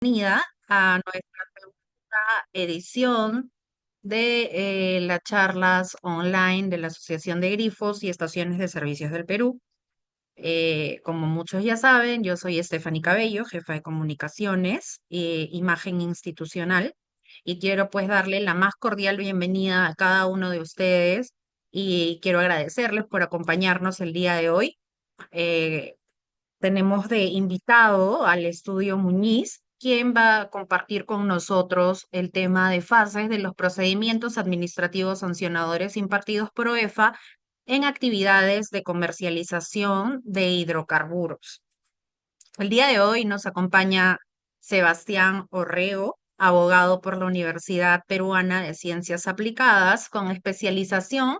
Bienvenida a nuestra segunda edición de las charlas online de la Asociación de Grifos y Estaciones de Servicios del Perú. Como muchos ya saben, yo soy Stephanie Cabello, jefa de comunicaciones e imagen institucional, y quiero pues darle la más cordial bienvenida a cada uno de ustedes y quiero agradecerles por acompañarnos el día de hoy. Eh, Tenemos de invitado al estudio Muñiz, quien va a compartir con nosotros el tema de fases de los procedimientos administrativos sancionadores impartidos por OEFA en actividades de comercialización de hidrocarburos. El día de hoy nos acompaña Sebastián Orrego, abogado por la Universidad Peruana de Ciencias Aplicadas, con especialización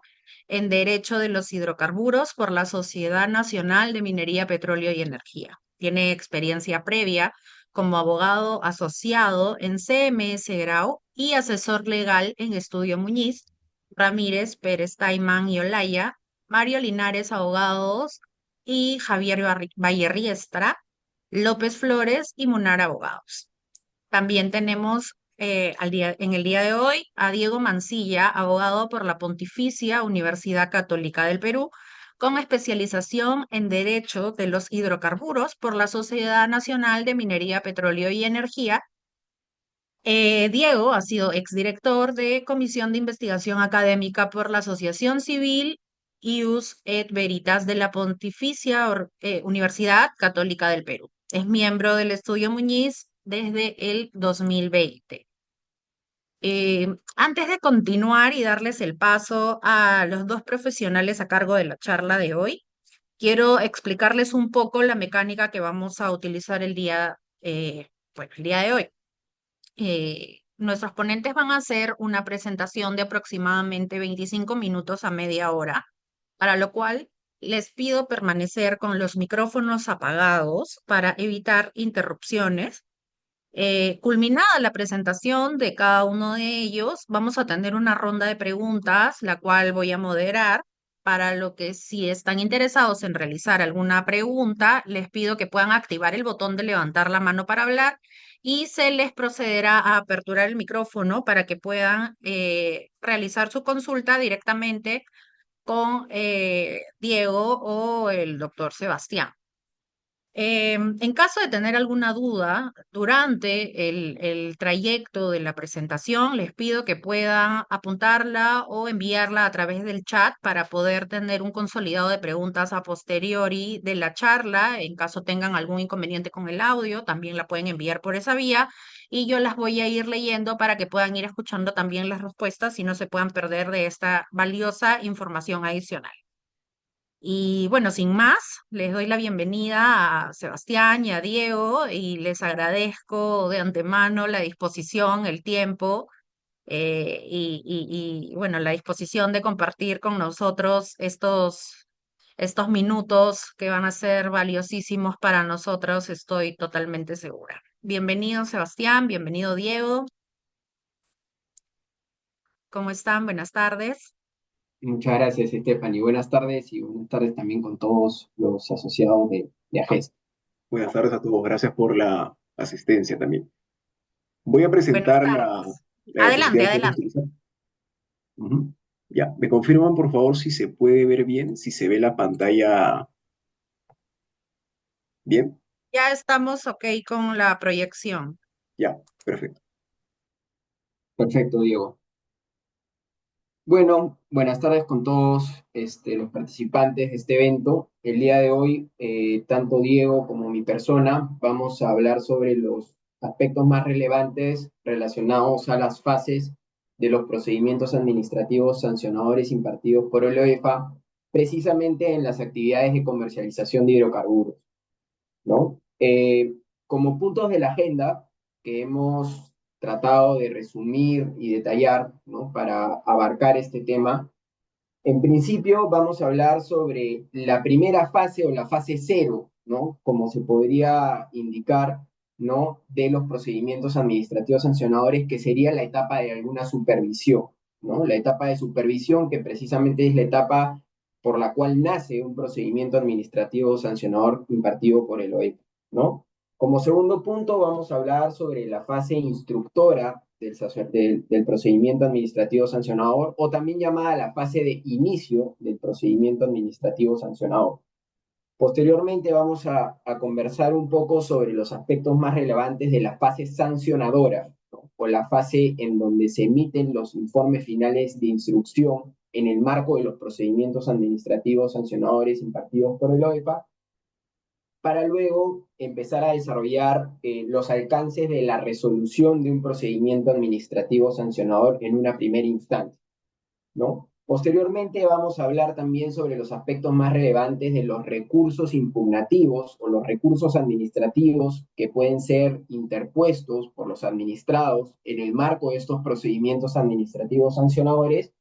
en Derecho de los Hidrocarburos por la Sociedad Nacional de Minería, Petróleo y Energía. Tiene experiencia previa como abogado asociado en CMS Grau y asesor legal en Estudio Muñiz, Ramírez, Pérez Taiman y Olaya, Mario Linares Abogados y Javier Vallerriestra, López Flores y Munar Abogados. También tenemos en el día de hoy a Diego Mancilla, abogado por la Pontificia Universidad Católica del Perú, con especialización en Derecho de los Hidrocarburos por la Sociedad Nacional de Minería, Petróleo y Energía. Diego ha sido exdirector de Comisión de Investigación Académica por la Asociación Civil Ius et Veritas de la Pontificia Universidad Católica del Perú. Es miembro del Estudio Muñiz desde el 2020. Antes de continuar y darles el paso a los dos profesionales a cargo de la charla de hoy, quiero explicarles un poco la mecánica que vamos a utilizar el día de hoy. Nuestros ponentes van a hacer una presentación de aproximadamente 25 minutos a media hora, para lo cual les pido permanecer con los micrófonos apagados para evitar interrupciones. Culminada la presentación de cada uno de ellos, vamos a tener una ronda de preguntas, la cual voy a moderar, para lo que si están interesados en realizar alguna pregunta, les pido que puedan activar el botón de levantar la mano para hablar y se les procederá a aperturar el micrófono para que puedan realizar su consulta directamente con Diego o el doctor Sebastián. En caso de tener alguna duda durante el trayecto de la presentación, les pido que puedan apuntarla o enviarla a través del chat para poder tener un consolidado de preguntas a posteriori de la charla. En caso tengan algún inconveniente con el audio, también la pueden enviar por esa vía y yo las voy a ir leyendo para que puedan ir escuchando también las respuestas y no se puedan perder de esta valiosa información adicional. Y bueno, sin más, les doy la bienvenida a Sebastián y a Diego y les agradezco de antemano la disposición, el tiempo bueno, la disposición de compartir con nosotros estos minutos que van a ser valiosísimos para nosotros, estoy totalmente segura. Bienvenido Sebastián, bienvenido Diego. ¿Cómo están? Buenas tardes. Muchas gracias, Stephanie. Buenas tardes y buenas tardes también con todos los asociados de AGES. Buenas tardes a todos, gracias por la asistencia también. Voy a Buenas presentar tardes. la Adelante, diapositiva que vamos a adelante. utilizar. Ujú. Ya, me confirman por favor si se puede ver bien, si se ve la pantalla bien. Ya estamos ok con la proyección. Ya, perfecto. Perfecto, Diego. Bueno, buenas tardes con todos los participantes de este evento. El día de hoy, tanto Diego como mi persona vamos a hablar sobre los aspectos más relevantes relacionados a las fases de los procedimientos administrativos sancionadores impartidos por el OEFA, precisamente en las actividades de comercialización de hidrocarburos, ¿no? Como puntos de la agenda que hemos tratado de resumir y detallar, ¿no? Para abarcar este tema, en principio vamos a hablar sobre la primera fase o la fase cero, ¿no? Como se podría indicar, ¿no? De los procedimientos administrativos sancionadores, que sería la etapa de alguna supervisión, ¿no? La etapa de supervisión que precisamente es la etapa por la cual nace un procedimiento administrativo sancionador impartido por el OEP, ¿no? Como segundo punto, vamos a hablar sobre la fase instructora del procedimiento administrativo sancionador, o también llamada la fase de inicio del procedimiento administrativo sancionador. Posteriormente vamos a conversar un poco sobre los aspectos más relevantes de la fase sancionadora, ¿no? O la fase en donde se emiten los informes finales de instrucción en el marco de los procedimientos administrativos sancionadores impartidos por el OEPA, para luego empezar a desarrollar los alcances de la resolución de un procedimiento administrativo sancionador en una primera instancia, ¿no? Posteriormente vamos a hablar también sobre los aspectos más relevantes de los recursos impugnativos o los recursos administrativos que pueden ser interpuestos por los administrados en el marco de estos procedimientos administrativos sancionadores,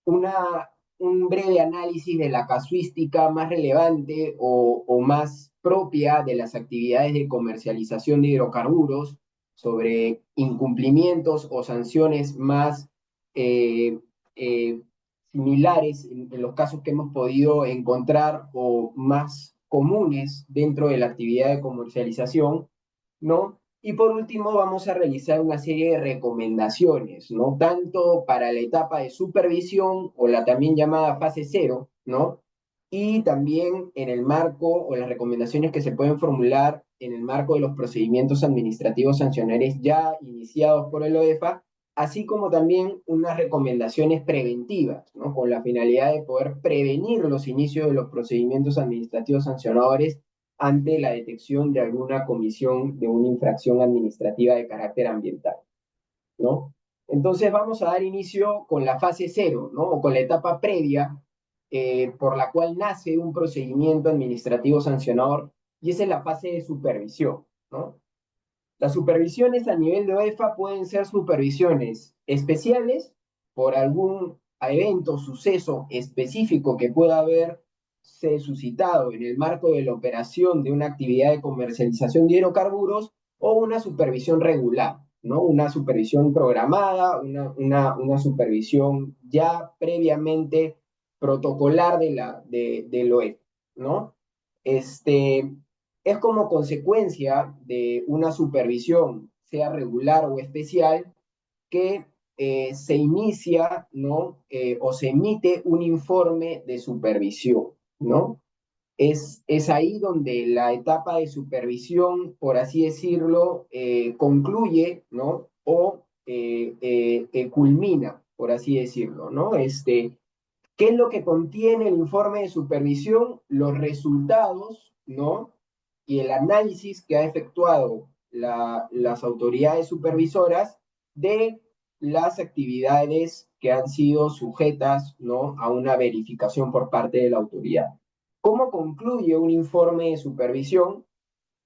una, un breve análisis de la casuística más relevante o más propia de las actividades de comercialización de hidrocarburos, sobre incumplimientos o sanciones más eh, eh, similares en los casos que hemos podido encontrar o más comunes dentro de la actividad de comercialización, ¿no? Y por último, vamos a realizar una serie de recomendaciones, ¿no? Tanto para la etapa de supervisión o la también llamada fase cero, ¿no? Y también en el marco o las recomendaciones que se pueden formular en el marco de los procedimientos administrativos sancionadores ya iniciados por el OEFA, así como también unas recomendaciones preventivas, ¿no? Con la finalidad de poder prevenir los inicios de los procedimientos administrativos sancionadores ante la detección de alguna comisión de una infracción administrativa de carácter ambiental, ¿no? Entonces vamos a dar inicio con la fase cero, ¿no? O con la etapa previa por la cual nace un procedimiento administrativo sancionador, y esa es la fase de supervisión, ¿no? Las supervisiones a nivel de OEFA pueden ser supervisiones especiales por algún evento, suceso específico que pueda haberse suscitado en el marco de la operación de una actividad de comercialización de hidrocarburos, o una supervisión regular, ¿no? Una supervisión programada, una supervisión ya previamente protocolar del OEFA, ¿no? Este, es como consecuencia de una supervisión, sea regular o especial, que se inicia, ¿no? O se emite un informe de supervisión, ¿no? Es ahí donde la etapa de supervisión, por así decirlo, concluye, ¿no? O culmina, por así decirlo, ¿no? ¿Qué es lo que contiene el informe de supervisión? Los resultados, ¿no? Y el análisis que ha efectuado las autoridades supervisoras de las actividades que han sido sujetas, ¿no? A una verificación por parte de la autoridad. ¿Cómo concluye un informe de supervisión?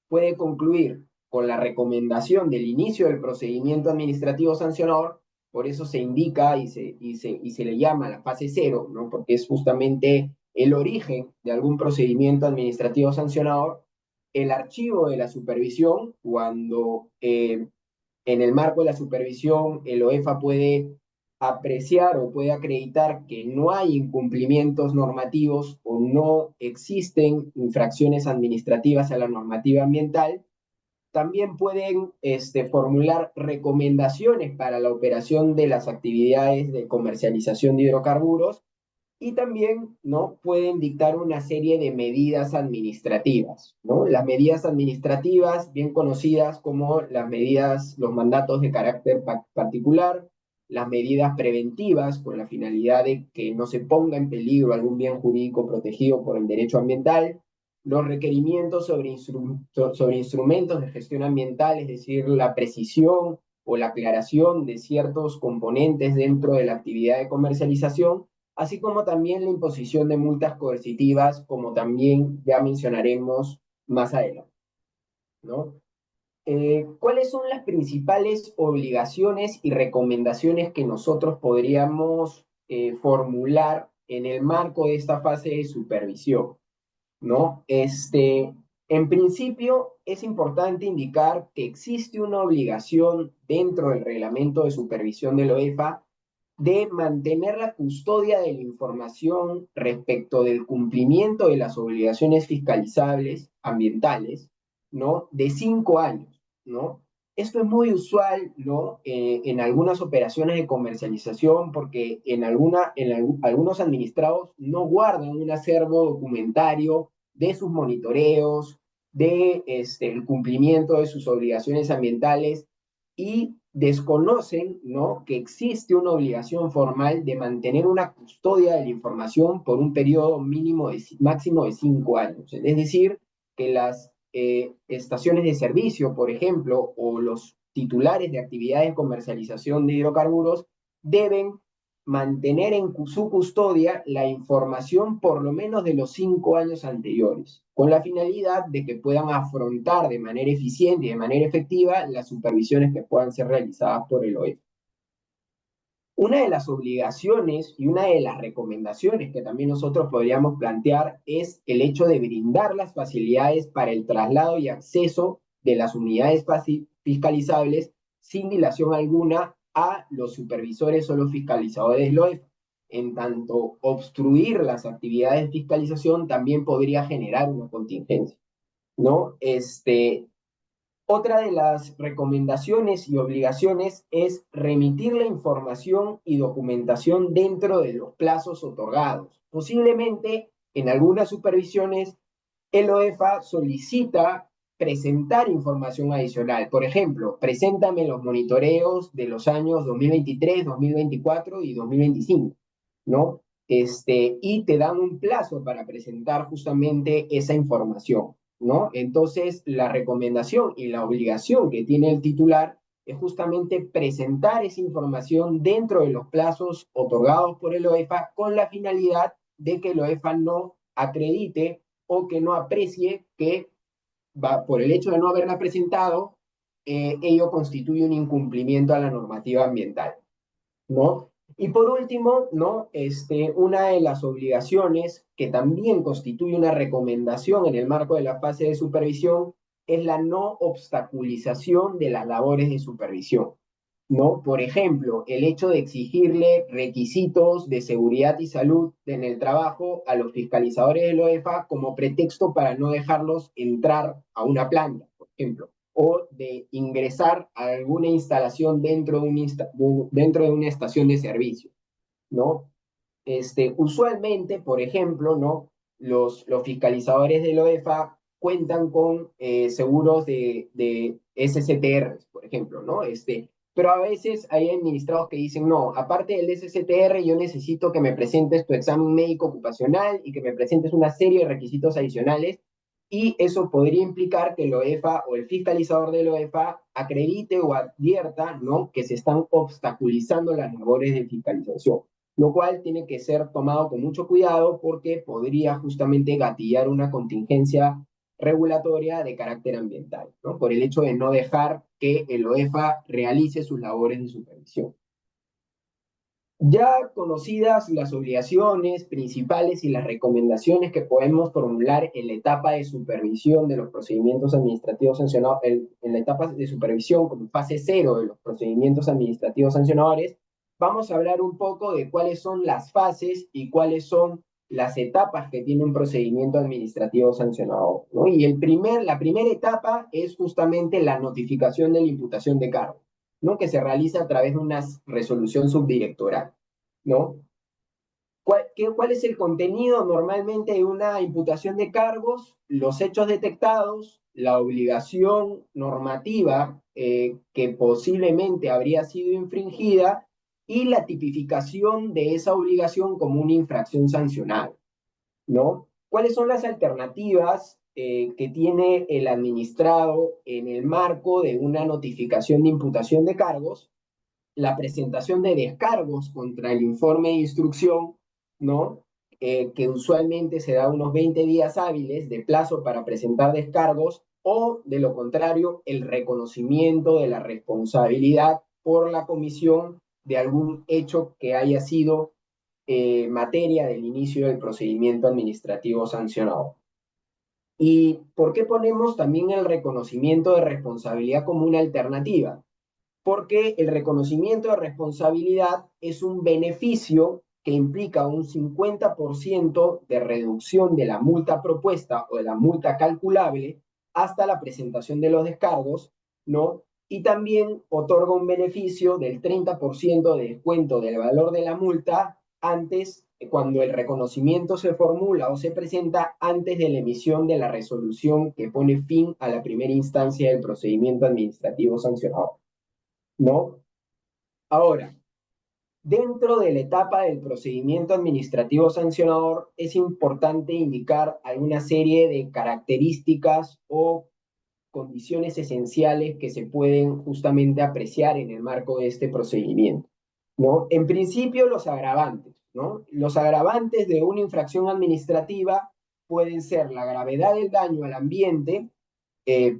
Puede concluir con la recomendación del inicio del procedimiento administrativo sancionador. Por eso se indica y se le llama la fase cero, ¿no? Porque es justamente el origen de algún procedimiento administrativo sancionador, el archivo de la supervisión, cuando en el marco de la supervisión el OEFA puede apreciar o puede acreditar que no hay incumplimientos normativos o no existen infracciones administrativas a la normativa ambiental. También pueden formular recomendaciones para la operación de las actividades de comercialización de hidrocarburos, y también, ¿no? Pueden dictar una serie de medidas administrativas, ¿no? Las medidas administrativas, bien conocidas como las medidas, los mandatos de carácter particular, las medidas preventivas con la finalidad de que no se ponga en peligro algún bien jurídico protegido por el derecho ambiental, los requerimientos sobre instrumentos de gestión ambiental, es decir, la precisión o la aclaración de ciertos componentes dentro de la actividad de comercialización, así como también la imposición de multas coercitivas, como también ya mencionaremos más adelante, ¿no? ¿Cuáles son las principales obligaciones y recomendaciones que nosotros podríamos formular en el marco de esta fase de supervisión, ¿no? En principio, es importante indicar que existe una obligación dentro del reglamento de supervisión de la OEFA de mantener la custodia de la información respecto del cumplimiento de las obligaciones fiscalizables ambientales, ¿no? De 5 años, ¿no? Esto es muy usual, ¿no? En algunas operaciones de comercialización, porque algunos administrados no guardan un acervo documentario de sus monitoreos, de el cumplimiento de sus obligaciones ambientales y desconocen, ¿no? Que existe una obligación formal de mantener una custodia de la información por un periodo máximo de 5 años. Es decir, que las estaciones de servicio, por ejemplo, o los titulares de actividades de comercialización de hidrocarburos deben mantener en su custodia la información por lo menos de los 5 años anteriores, con la finalidad de que puedan afrontar de manera eficiente y de manera efectiva las supervisiones que puedan ser realizadas por el OEF. Una de las obligaciones y una de las recomendaciones que también nosotros podríamos plantear es el hecho de brindar las facilidades para el traslado y acceso de las unidades fiscalizables sin dilación alguna a los supervisores o los fiscalizadores del OEF. En tanto, obstruir las actividades de fiscalización también podría generar una contingencia, ¿no? Otra de las recomendaciones y obligaciones es remitir la información y documentación dentro de los plazos otorgados. Posiblemente en algunas supervisiones el OEFA solicita presentar información adicional. Por ejemplo, preséntame los monitoreos de los años 2023, 2024 y 2025, ¿no? Y te dan un plazo para presentar justamente esa información, ¿no? Entonces, la recomendación y la obligación que tiene el titular es justamente presentar esa información dentro de los plazos otorgados por el OEFA con la finalidad de que el OEFA no acredite o que no aprecie que por el hecho de no haberla presentado, ello constituye un incumplimiento a la normativa ambiental, ¿no? Y por último, ¿no? Una de las obligaciones que también constituye una recomendación en el marco de la fase de supervisión es la no obstaculización de las labores de supervisión, ¿no? Por ejemplo, el hecho de exigirle requisitos de seguridad y salud en el trabajo a los fiscalizadores del OEFA como pretexto para no dejarlos entrar a una planta, por ejemplo, o de ingresar a alguna instalación dentro de una estación de servicio, ¿no? Usualmente, por ejemplo, ¿no? Los fiscalizadores del OEFA cuentan con seguros de SCTR, por ejemplo, ¿no? Pero a veces hay administrados que dicen, no, aparte del SCTR, yo necesito que me presentes tu examen médico ocupacional y que me presentes una serie de requisitos adicionales, y eso podría implicar que el OEFA o el fiscalizador del OEFA acredite o advierta, ¿no? Que se están obstaculizando las labores de fiscalización, lo cual tiene que ser tomado con mucho cuidado porque podría justamente gatillar una contingencia regulatoria de carácter ambiental, ¿no? Por el hecho de no dejar que el OEFA realice sus labores de supervisión. Ya conocidas las obligaciones principales y las recomendaciones que podemos formular en la etapa de supervisión de los procedimientos administrativos sancionados, en la etapa de supervisión como fase cero de los procedimientos administrativos sancionadores, vamos a hablar un poco de cuáles son las fases y cuáles son las etapas que tiene un procedimiento administrativo sancionador, ¿no? Y la primera etapa es justamente la notificación de la imputación de cargo, ¿no? Que se realiza a través de una resolución subdirectoral, ¿no? ¿Cuál es el contenido normalmente de una imputación de cargos? Los hechos detectados, la obligación normativa que posiblemente habría sido infringida y la tipificación de esa obligación como una infracción sancionable, ¿no? ¿Cuáles son las alternativas que tiene el administrado en el marco de una notificación de imputación de cargos? La presentación de descargos contra el informe de instrucción, ¿no? Que usualmente se da unos 20 días hábiles de plazo para presentar descargos, o de lo contrario, el reconocimiento de la responsabilidad por la comisión de algún hecho que haya sido materia del inicio del procedimiento administrativo sancionado. ¿Y por qué ponemos también el reconocimiento de responsabilidad como una alternativa? Porque el reconocimiento de responsabilidad es un beneficio que implica un 50% de reducción de la multa propuesta o de la multa calculable hasta la presentación de los descargos, ¿no? Y también otorga un beneficio del 30% de descuento del valor de la multa antes, cuando el reconocimiento se formula o se presenta antes de la emisión de la resolución que pone fin a la primera instancia del procedimiento administrativo sancionador, ¿no? Ahora, dentro de la etapa del procedimiento administrativo sancionador, es importante indicar alguna serie de características o condiciones esenciales que se pueden justamente apreciar en el marco de este procedimiento, ¿no? En principio, los agravantes, ¿no? Los agravantes de una infracción administrativa pueden ser la gravedad del daño al ambiente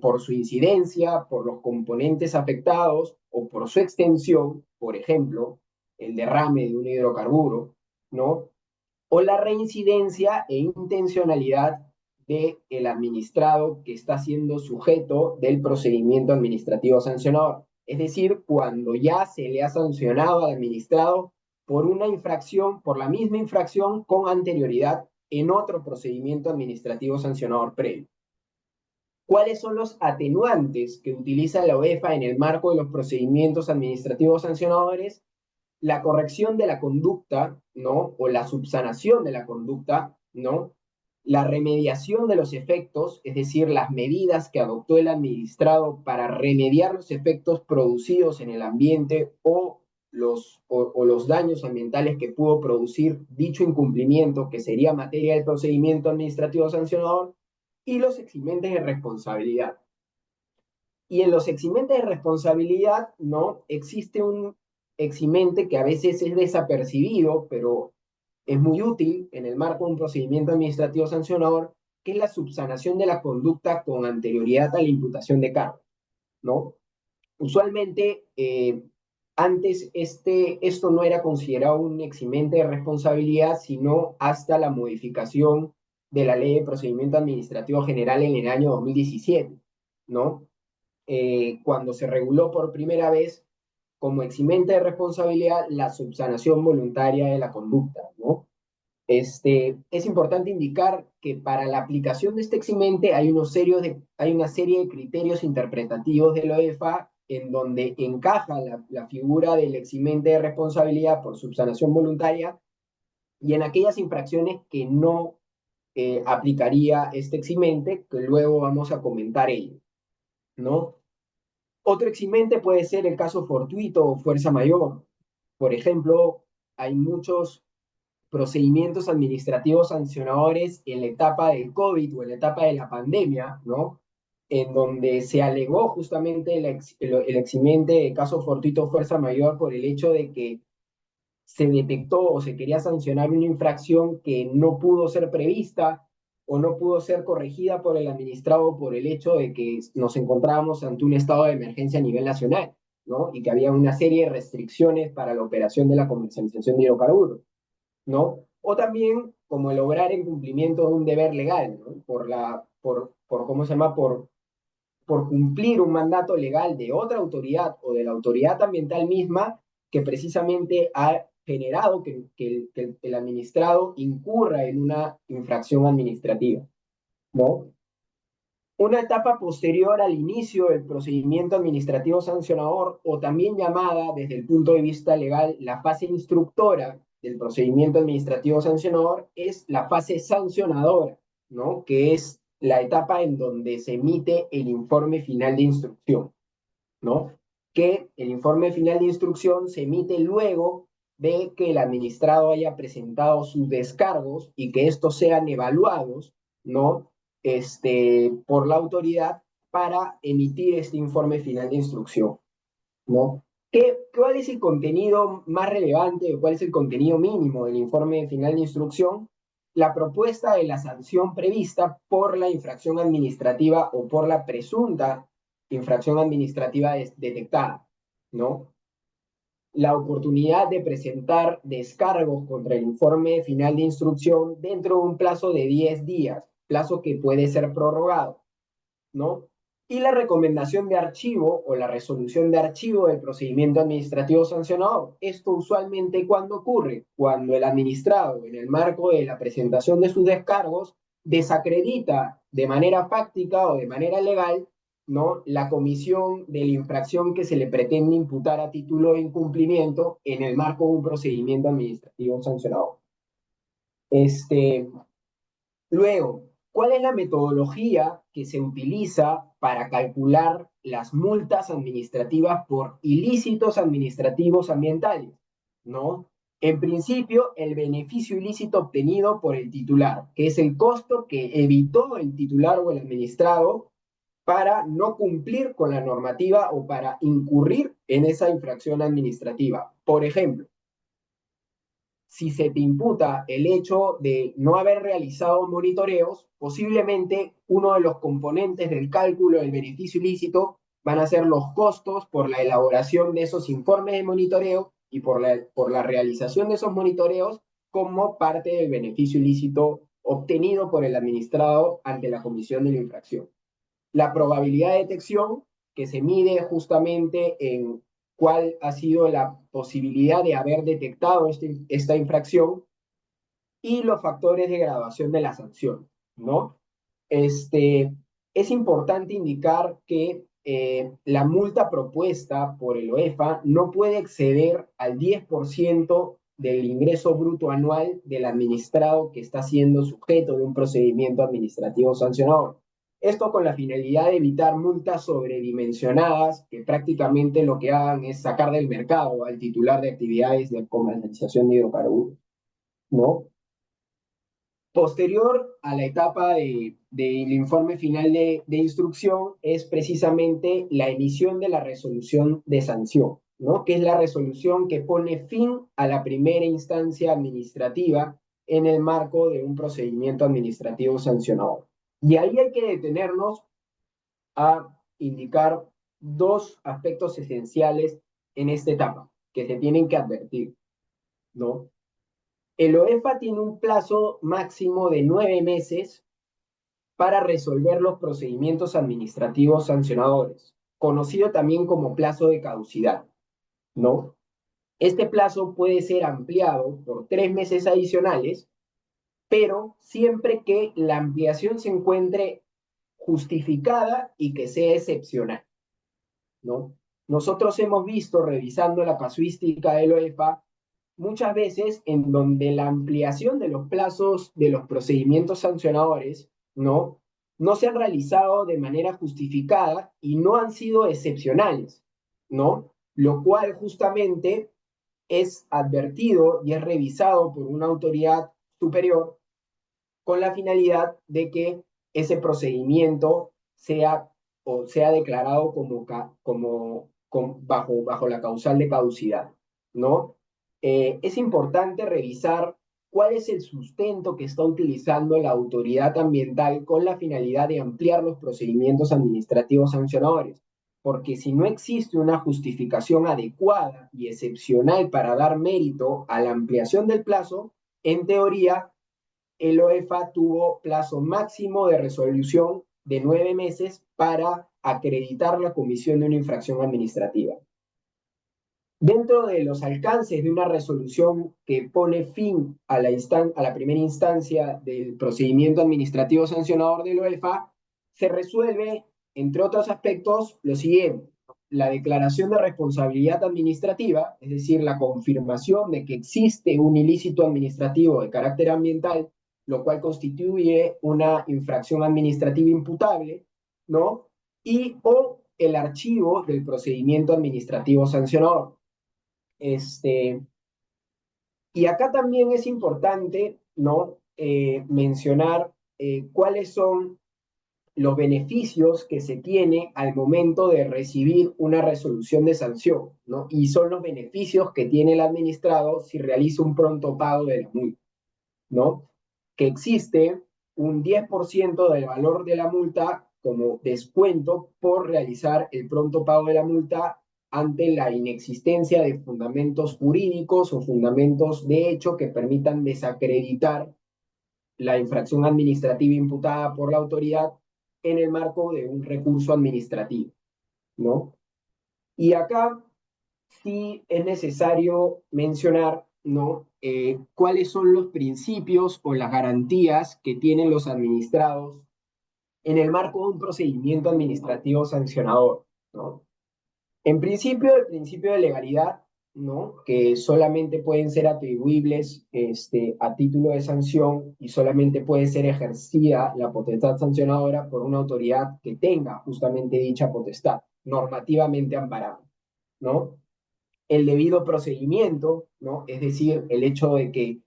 por su incidencia, por los componentes afectados o por su extensión, por ejemplo, el derrame de un hidrocarburo, ¿no? O la reincidencia e intencionalidad del administrado que está siendo sujeto del procedimiento administrativo sancionador. Es decir, cuando ya se le ha sancionado al administrado por una infracción, por la misma infracción con anterioridad en otro procedimiento administrativo sancionador previo. ¿Cuáles son los atenuantes que utiliza la UEFA en el marco de los procedimientos administrativos sancionadores? La corrección de la conducta, ¿no? O la subsanación de la conducta, ¿no? La remediación de los efectos, es decir, las medidas que adoptó el administrado para remediar los efectos producidos en el ambiente o los daños ambientales que pudo producir dicho incumplimiento, que sería materia del procedimiento administrativo sancionador, y los eximentes de responsabilidad. Y en los eximentes de responsabilidad, ¿no? Existe un eximente que a veces es desapercibido, pero es muy útil en el marco de un procedimiento administrativo sancionador, que es la subsanación de la conducta con anterioridad a la imputación de cargo, ¿no? Usualmente, antes esto no era considerado un eximente de responsabilidad, sino hasta la modificación de la Ley de Procedimiento Administrativo General en el año 2017, ¿no? Cuando se reguló por primera vez como eximente de responsabilidad la subsanación voluntaria de la conducta, ¿no? Es importante indicar que para la aplicación de este eximente hay una serie de criterios interpretativos de la OEFA en donde encaja la figura del eximente de responsabilidad por subsanación voluntaria y en aquellas infracciones que no aplicaría este eximente, que luego vamos a comentar ello, ¿no? Otro eximente puede ser el caso fortuito o fuerza mayor. Por ejemplo, hay muchos procedimientos administrativos sancionadores en la etapa del COVID o en la etapa de la pandemia, ¿no? En donde se alegó justamente el eximente de caso fortuito o fuerza mayor por el hecho de que se detectó o se quería sancionar una infracción que no pudo ser prevista o no pudo ser corregida por el administrado por el hecho de que nos encontrábamos ante un estado de emergencia a nivel nacional, ¿no? Y que había una serie de restricciones para la operación de la comercialización de hidrocarburos, ¿no? O también como lograr el cumplimiento de un deber legal, ¿no? ¿Cómo se llama? Por cumplir un mandato legal de otra autoridad o de la autoridad ambiental misma que precisamente ha generado que el administrado incurra en una infracción administrativa, ¿no? Una etapa posterior al inicio del procedimiento administrativo sancionador, o también llamada desde el punto de vista legal la fase instructora del procedimiento administrativo sancionador, es la fase sancionadora, ¿no? Que es la etapa en donde se emite el informe final de instrucción, ¿no? Que el informe final de instrucción se emite luego de que el administrado haya presentado sus descargos y que estos sean evaluados, ¿no? Por la autoridad para emitir este informe final de instrucción, ¿no? ¿Cuál es el contenido más relevante o cuál es el contenido mínimo del informe final de instrucción? La propuesta de la sanción prevista por la infracción administrativa o por la presunta infracción administrativa detectada, ¿no? La oportunidad de presentar descargos contra el informe final de instrucción dentro de un plazo de 10 días, plazo que puede ser prorrogado, ¿no? Y la recomendación de archivo o la resolución de archivo del procedimiento administrativo sancionador. Esto usualmente, ¿cuándo ocurre? Cuando el administrado, en el marco de la presentación de sus descargos, desacredita de manera fáctica o de manera legal, ¿no?, la comisión de la infracción que se le pretende imputar a título de incumplimiento en el marco de un procedimiento administrativo sancionado. Luego, ¿cuál es la metodología que se utiliza para calcular las multas administrativas por ilícitos administrativos ambientales? ¿No? En principio, el beneficio ilícito obtenido por el titular, que es el costo que evitó el titular o el administrado para no cumplir con la normativa o para incurrir en esa infracción administrativa. Por ejemplo, si se te imputa el hecho de no haber realizado monitoreos, posiblemente uno de los componentes del cálculo del beneficio ilícito van a ser los costos por la elaboración de esos informes de monitoreo y por la realización de esos monitoreos como parte del beneficio ilícito obtenido por el administrado ante la comisión de la infracción. La probabilidad de detección, que se mide justamente en cuál ha sido la posibilidad de haber detectado esta infracción, y los factores de graduación de la sanción, ¿no? Es importante indicar que la multa propuesta por el OEFA no puede exceder al 10% del ingreso bruto anual del administrado que está siendo sujeto de un procedimiento administrativo sancionador. Esto con la finalidad de evitar multas sobredimensionadas que prácticamente lo que hagan es sacar del mercado al titular de actividades de comercialización de hidrocarburos, ¿no? Posterior a la etapa del informe final de instrucción es precisamente la emisión de la resolución de sanción, ¿no?, que es la resolución que pone fin a la primera instancia administrativa en el marco de un procedimiento administrativo sancionador. Y ahí hay que detenernos a indicar dos aspectos esenciales en esta etapa que se tienen que advertir, ¿no? El OEFA tiene un plazo máximo de 9 meses para resolver los procedimientos administrativos sancionadores, conocido también como plazo de caducidad, ¿no? Este plazo puede ser ampliado por 3 meses adicionales, pero siempre que la ampliación se encuentre justificada y que sea excepcional, ¿no? Nosotros hemos visto, revisando la casuística del OEFA, muchas veces en donde la ampliación de los plazos de los procedimientos sancionadores, ¿no?, no se han realizado de manera justificada y no han sido excepcionales, ¿no? Lo cual justamente es advertido y es revisado por una autoridad superior con la finalidad de que ese procedimiento sea o sea declarado bajo la causal de caducidad, ¿no? Es importante revisar cuál es el sustento que está utilizando la autoridad ambiental con la finalidad de ampliar los procedimientos administrativos sancionadores, porque si no existe una justificación adecuada y excepcional para dar mérito a la ampliación del plazo, en teoría el OEFA tuvo plazo máximo de resolución de 9 meses para acreditar la comisión de una infracción administrativa. Dentro de los alcances de una resolución que pone fin a la primera instancia del procedimiento administrativo sancionador del OEFA, se resuelve, entre otros aspectos, lo siguiente: la declaración de responsabilidad administrativa, es decir, la confirmación de que existe un ilícito administrativo de carácter ambiental, lo cual constituye una infracción administrativa imputable, ¿no? Y o el archivo del procedimiento administrativo sancionador. Y acá también es importante, ¿no?, mencionar cuáles son los beneficios que se tiene al momento de recibir una resolución de sanción, ¿no? Y son los beneficios que tiene el administrado si realiza un pronto pago de la multa, ¿no? Que existe un 10% del valor de la multa como descuento por realizar el pronto pago de la multa ante la inexistencia de fundamentos jurídicos o fundamentos de hecho que permitan desacreditar la infracción administrativa imputada por la autoridad en el marco de un recurso administrativo, ¿no? Y acá sí es necesario mencionar ¿no? ¿Cuáles son los principios o las garantías que tienen los administrados en el marco de un procedimiento administrativo sancionador, ¿no? En principio, el principio de legalidad, ¿no? Que solamente pueden ser atribuibles a título de sanción y solamente puede ser ejercida la potestad sancionadora por una autoridad que tenga justamente dicha potestad, normativamente amparada, ¿no? El debido procedimiento, ¿no? Es decir, el hecho de que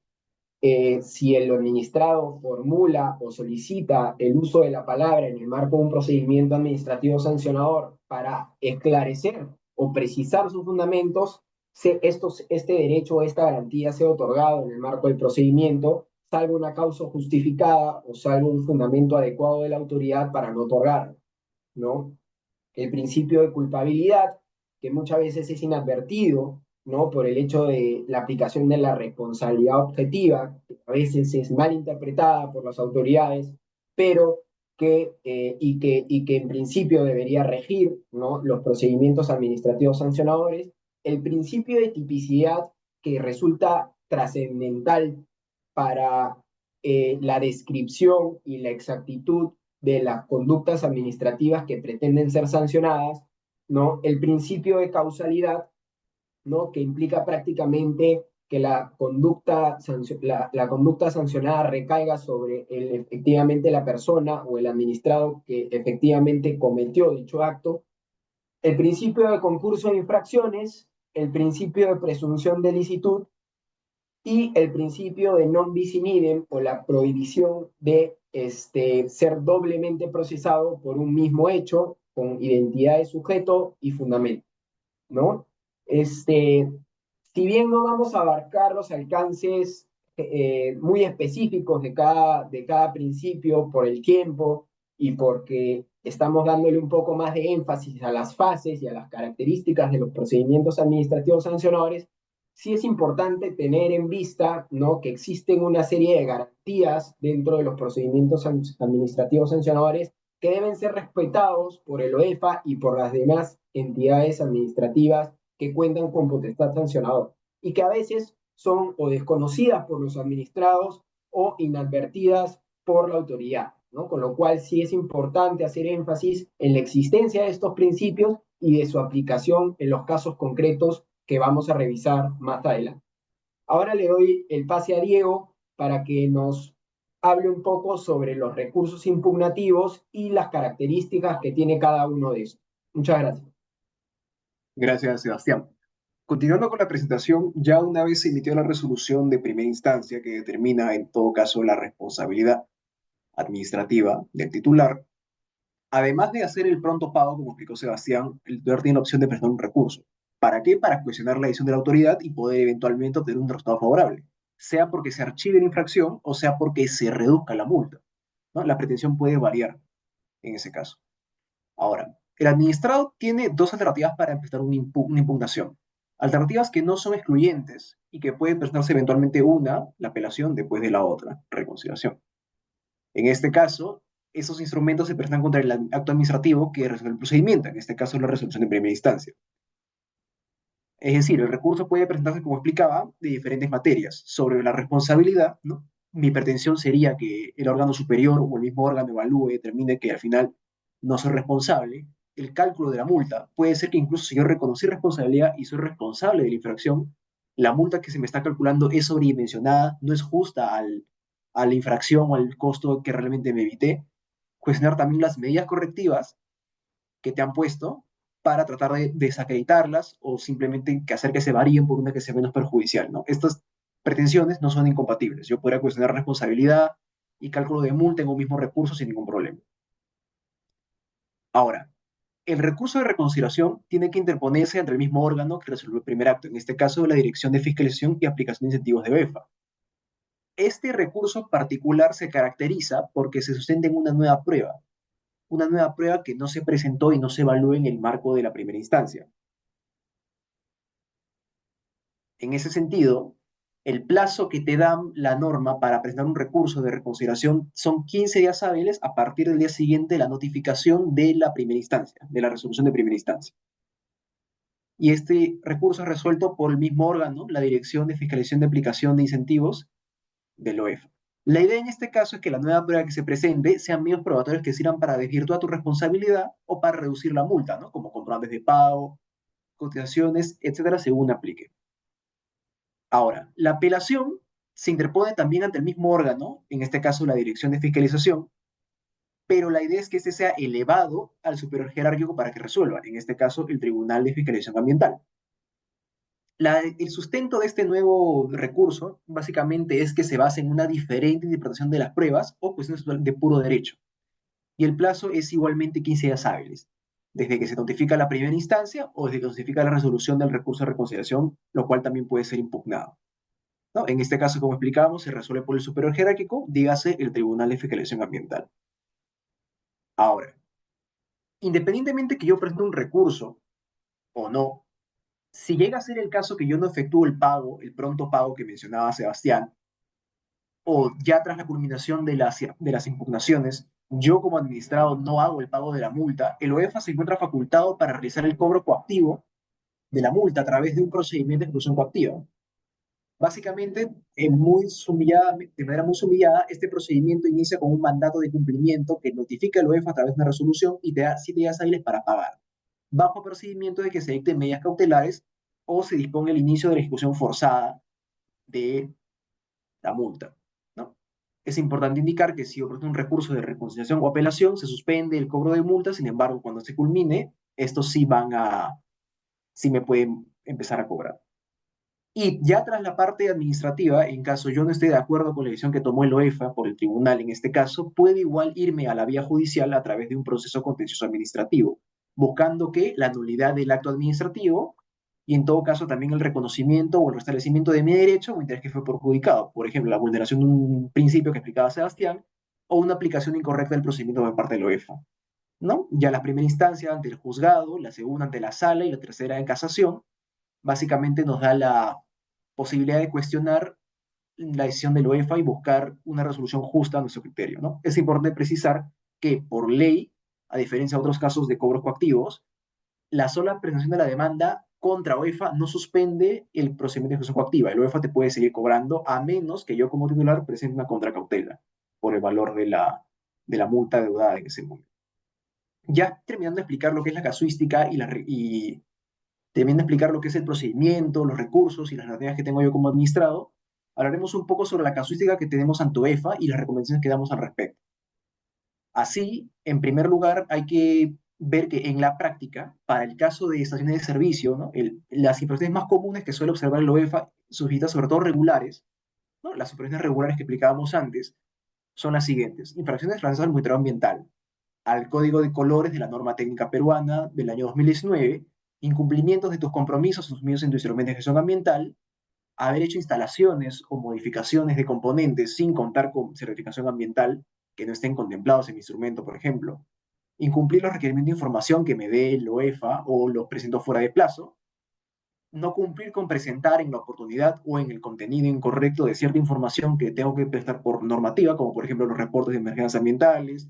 si el administrado formula o solicita el uso de la palabra en el marco de un procedimiento administrativo sancionador para esclarecer o precisar sus fundamentos, este derecho o esta garantía sea otorgado en el marco del procedimiento, salvo una causa justificada o salvo un fundamento adecuado de la autoridad para no otorgarlo, ¿no? El principio de culpabilidad, que muchas veces es inadvertido, ¿no? Por el hecho de la aplicación de la responsabilidad objetiva, que a veces es mal interpretada por las autoridades, pero que en principio debería regir, ¿no? Los procedimientos administrativos sancionadores, el principio de tipicidad que resulta trascendental para la descripción y la exactitud de las conductas administrativas que pretenden ser sancionadas, ¿no? El principio de causalidad, ¿no? Que implica prácticamente que la conducta sancionada recaiga sobre efectivamente la persona o el administrado que efectivamente cometió dicho acto, el principio de concurso de infracciones, el principio de presunción de licitud y el principio de non bis in idem o la prohibición de ser doblemente procesado por un mismo hecho con identidad de sujeto y fundamento, ¿no? Este, si bien no vamos a abarcar los alcances muy específicos de cada principio por el tiempo y porque estamos dándole un poco más de énfasis a las fases y a las características de los procedimientos administrativos sancionadores, sí es importante tener en vista, ¿no? Que existen una serie de garantías dentro de los procedimientos administrativos sancionadores que deben ser respetados por el OEFA y por las demás entidades administrativas que cuentan con potestad sancionadora y que a veces son o desconocidas por los administrados o inadvertidas por la autoridad, ¿no? Con lo cual sí es importante hacer énfasis en la existencia de estos principios y de su aplicación en los casos concretos que vamos a revisar más adelante. Ahora le doy el pase a Diego para que nos hable un poco sobre los recursos impugnativos y las características que tiene cada uno de estos. Muchas gracias. Gracias, Sebastián. Continuando con la presentación, ya una vez se emitió la resolución de primera instancia que determina en todo caso la responsabilidad administrativa del titular, además de hacer el pronto pago, como explicó Sebastián, el titular tiene la opción de presentar un recurso. ¿Para qué? Para cuestionar la decisión de la autoridad y poder eventualmente obtener un resultado favorable, sea porque se archive la infracción o sea porque se reduzca la multa, ¿no? La pretensión puede variar en ese caso. Ahora, el administrado tiene dos alternativas para empezar una impugnación. Alternativas que no son excluyentes y que puede presentarse eventualmente una, la apelación, después de la otra, reconsideración. En este caso, esos instrumentos se presentan contra el acto administrativo que resuelve el procedimiento, en este caso la resolución de primera instancia. Es decir, el recurso puede presentarse, como explicaba, de diferentes materias. Sobre la responsabilidad, ¿no? Mi pretensión sería que el órgano superior o el mismo órgano evalúe, determine que al final no soy responsable. El cálculo de la multa puede ser que incluso si yo reconocí responsabilidad y soy responsable de la infracción, la multa que se me está calculando es sobredimensionada, no es justa a la infracción o al costo que realmente me evité. Cuestionar también las medidas correctivas que te han puesto para tratar de desacreditarlas o simplemente que hacer que se varíen por una que sea menos perjudicial, ¿no? Estas pretensiones no son incompatibles. Yo podría cuestionar responsabilidad y cálculo de multa en un mismo recurso sin ningún problema. Ahora, el recurso de reconsideración tiene que interponerse ante el mismo órgano que resolvió el primer acto, en este caso la Dirección de Fiscalización y Aplicación de Incentivos de BEFA. Este recurso particular se caracteriza porque se sustenta en una nueva prueba que no se presentó y no se evalúa en el marco de la primera instancia. En ese sentido, el plazo que te da la norma para presentar un recurso de reconsideración son 15 días hábiles a partir del día siguiente de la notificación de la primera instancia, de la resolución de primera instancia. y este recurso es resuelto por el mismo órgano, la Dirección de Fiscalización de Aplicación de Incentivos de la OEFA. La idea en este caso es que la nueva prueba que se presente sean medios probatorios que sirvan para desvirtuar tu responsabilidad o para reducir la multa, ¿no? Como comprobantes de pago, cotizaciones, etcétera, según aplique. Ahora, la apelación se interpone también ante el mismo órgano, en este caso la Dirección de Fiscalización, pero la idea es que este sea elevado al superior jerárquico para que resuelva, en este caso el Tribunal de Fiscalización Ambiental. El sustento de este nuevo recurso básicamente es que se basa en una diferente interpretación de las pruebas o cuestiones de puro derecho. Y el plazo es igualmente 15 días hábiles, desde que se notifica la primera instancia o desde que se notifica la resolución del recurso de reconsideración, lo cual también puede ser impugnado, ¿no? En este caso, como explicábamos, se resuelve por el superior jerárquico, dígase el Tribunal de Fiscalización Ambiental. Ahora, independientemente que yo presente un recurso o no, si llega a ser el caso que yo no efectúo el pago, el pronto pago que mencionaba Sebastián, o ya tras la culminación de las impugnaciones, yo como administrado no hago el pago de la multa, el OEFA se encuentra facultado para realizar el cobro coactivo de la multa a través de un procedimiento de ejecución coactiva. Básicamente, de manera muy sumillada, este procedimiento inicia con un mandato de cumplimiento que notifica al OEFA a través de una resolución y te da 7 días hábiles para pagar, bajo procedimiento de que se dicten medidas cautelares o se disponga el inicio de la ejecución forzada de la multa, ¿no? Es importante indicar que si ofrece un recurso de reconciliación o apelación, se suspende el cobro de multa. Sin embargo, cuando se culmine, estos sí me pueden empezar a cobrar. Y ya tras la parte administrativa, en caso yo no esté de acuerdo con la decisión que tomó el OEFA por el tribunal en este caso, puede igual irme a la vía judicial a través de un proceso contencioso administrativo, buscando que la nulidad del acto administrativo y en todo caso también el reconocimiento o el restablecimiento de mi derecho o interés que fue perjudicado. Por ejemplo, la vulneración de un principio que explicaba Sebastián o una aplicación incorrecta del procedimiento por parte del OEFA, ¿no? Ya la primera instancia ante el juzgado, la segunda ante la sala y la tercera en casación, básicamente nos da la posibilidad de cuestionar la decisión del UEFA y buscar una resolución justa a nuestro criterio, ¿no? Es importante precisar que por ley, a diferencia de otros casos de cobros coactivos, la sola presentación de la demanda contra UEFA no suspende el procedimiento de ejecución coactiva. El UEFA te puede seguir cobrando a menos que yo como titular presente una contracautela por el valor de la multa deudada en ese momento. Ya terminando de explicar lo que es la casuística y terminando de explicar lo que es el procedimiento, los recursos y las alternativas que tengo yo como administrado, hablaremos un poco sobre la casuística que tenemos ante UEFA y las recomendaciones que damos al respecto. Así, en primer lugar, hay que ver que en la práctica, para el caso de estaciones de servicio, ¿no? Las infracciones más comunes que suele observar el OEFA, suscitas sobre todo regulares, ¿no? Las infracciones regulares que explicábamos antes, son las siguientes. Infracciones relacionadas al monitoreo ambiental, al Código de Colores de la norma técnica peruana del año 2019, incumplimientos de tus compromisos asumidos en tu instrumento de gestión ambiental, haber hecho instalaciones o modificaciones de componentes sin contar con certificación ambiental que no estén contemplados en mi instrumento, por ejemplo, incumplir los requerimientos de información que me dé el OEFA o los presento fuera de plazo, no cumplir con presentar en la oportunidad o en el contenido incorrecto de cierta información que tengo que prestar por normativa, como por ejemplo los reportes de emergencias ambientales,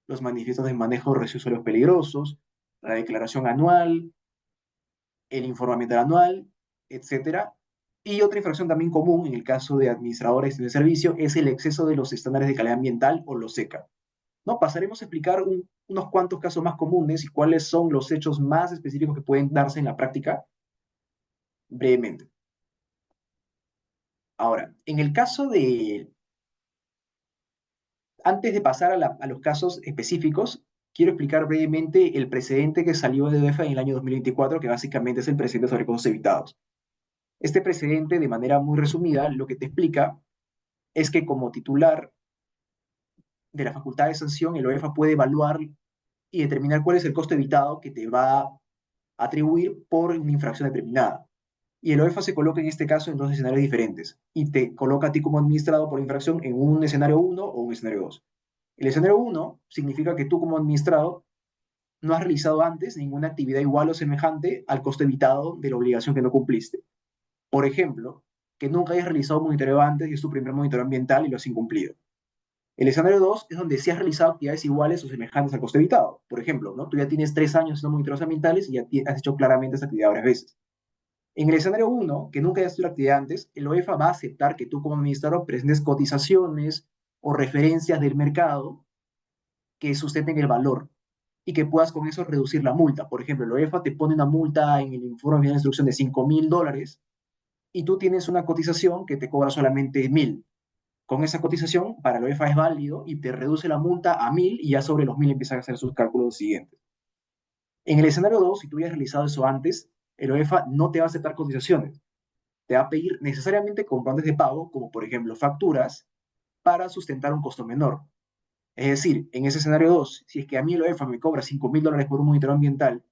los manifiestos de manejo de residuos sólidos peligrosos, la declaración anual, el informe ambiental anual, etcétera. Y otra infracción también común en el caso de administradores de servicio es el exceso de los estándares de calidad ambiental o los ECA. ¿No? Pasaremos a explicar unos cuantos casos más comunes y cuáles son los hechos más específicos que pueden darse en la práctica brevemente. Ahora, en el caso de, antes de pasar a los casos específicos, quiero explicar brevemente el precedente que salió de UEFA en el año 2024, que básicamente es el precedente sobre costos evitados. Este precedente, de manera muy resumida, lo que te explica es que como titular de la facultad de sanción, el OEFA puede evaluar y determinar cuál es el costo evitado que te va a atribuir por una infracción determinada. Y el OEFA se coloca en este caso en dos escenarios diferentes y te coloca a ti como administrado por infracción en un escenario 1 o un escenario 2. El escenario 1 significa que tú como administrado no has realizado antes ninguna actividad igual o semejante al costo evitado de la obligación que no cumpliste. Por ejemplo, que nunca hayas realizado monitoreo antes y es tu primer monitoreo ambiental y lo has incumplido. El escenario 2 es donde sí has realizado actividades iguales o semejantes al costo evitado. Por ejemplo, ¿no? Tú ya tienes 3 años haciendo monitoreos ambientales y ya has hecho claramente esa actividad varias veces. En el escenario 1, que nunca hayas hecho la actividad antes, el OEFA va a aceptar que tú como administrador presentes cotizaciones o referencias del mercado que sustenten el valor y que puedas con eso reducir la multa. Por ejemplo, el OEFA te pone una multa en el informe de instrucción de $5.000 y tú tienes una cotización que te cobra solamente 1.000. Con esa cotización, para el OEFA es válido y te reduce la multa a 1.000 y ya sobre los 1.000 empiezan a hacer sus cálculos siguientes. En el escenario 2, si tú hubieras realizado eso antes, el OEFA no te va a aceptar cotizaciones. Te va a pedir necesariamente comprobantes de pago, como por ejemplo facturas, para sustentar un costo menor. Es decir, en ese escenario 2, si es que a mí el OEFA me cobra $5.000 por un monitoreo ambiental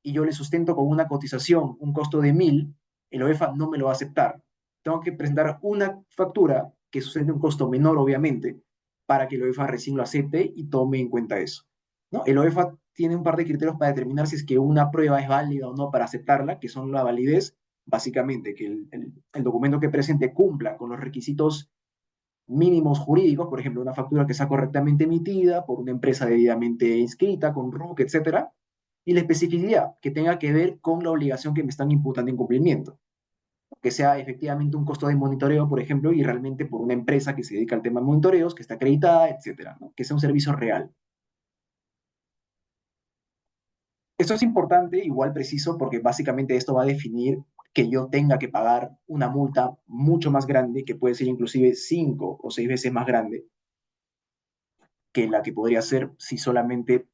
y yo le sustento con una cotización un costo de 1.000, el OEFA no me lo va a aceptar. Tengo que presentar una factura que sustente un costo menor, obviamente, para que el OEFA recién lo acepte y tome en cuenta eso, ¿no? El OEFA tiene un par de criterios para determinar si es que una prueba es válida o no para aceptarla, que son la validez, básicamente, que el documento que presente cumpla con los requisitos mínimos jurídicos, por ejemplo, una factura que sea correctamente emitida por una empresa debidamente inscrita, con RUC, etcétera, y la especificidad que tenga que ver con la obligación que me están imputando en cumplimiento, que sea efectivamente un costo de monitoreo, por ejemplo, y realmente por una empresa que se dedica al tema de monitoreos, que está acreditada, etcétera, ¿no? Que sea un servicio real. Esto es importante, igual preciso, porque básicamente esto va a definir que yo tenga que pagar una multa mucho más grande, que puede ser inclusive 5 o 6 veces más grande que la que podría ser si solamente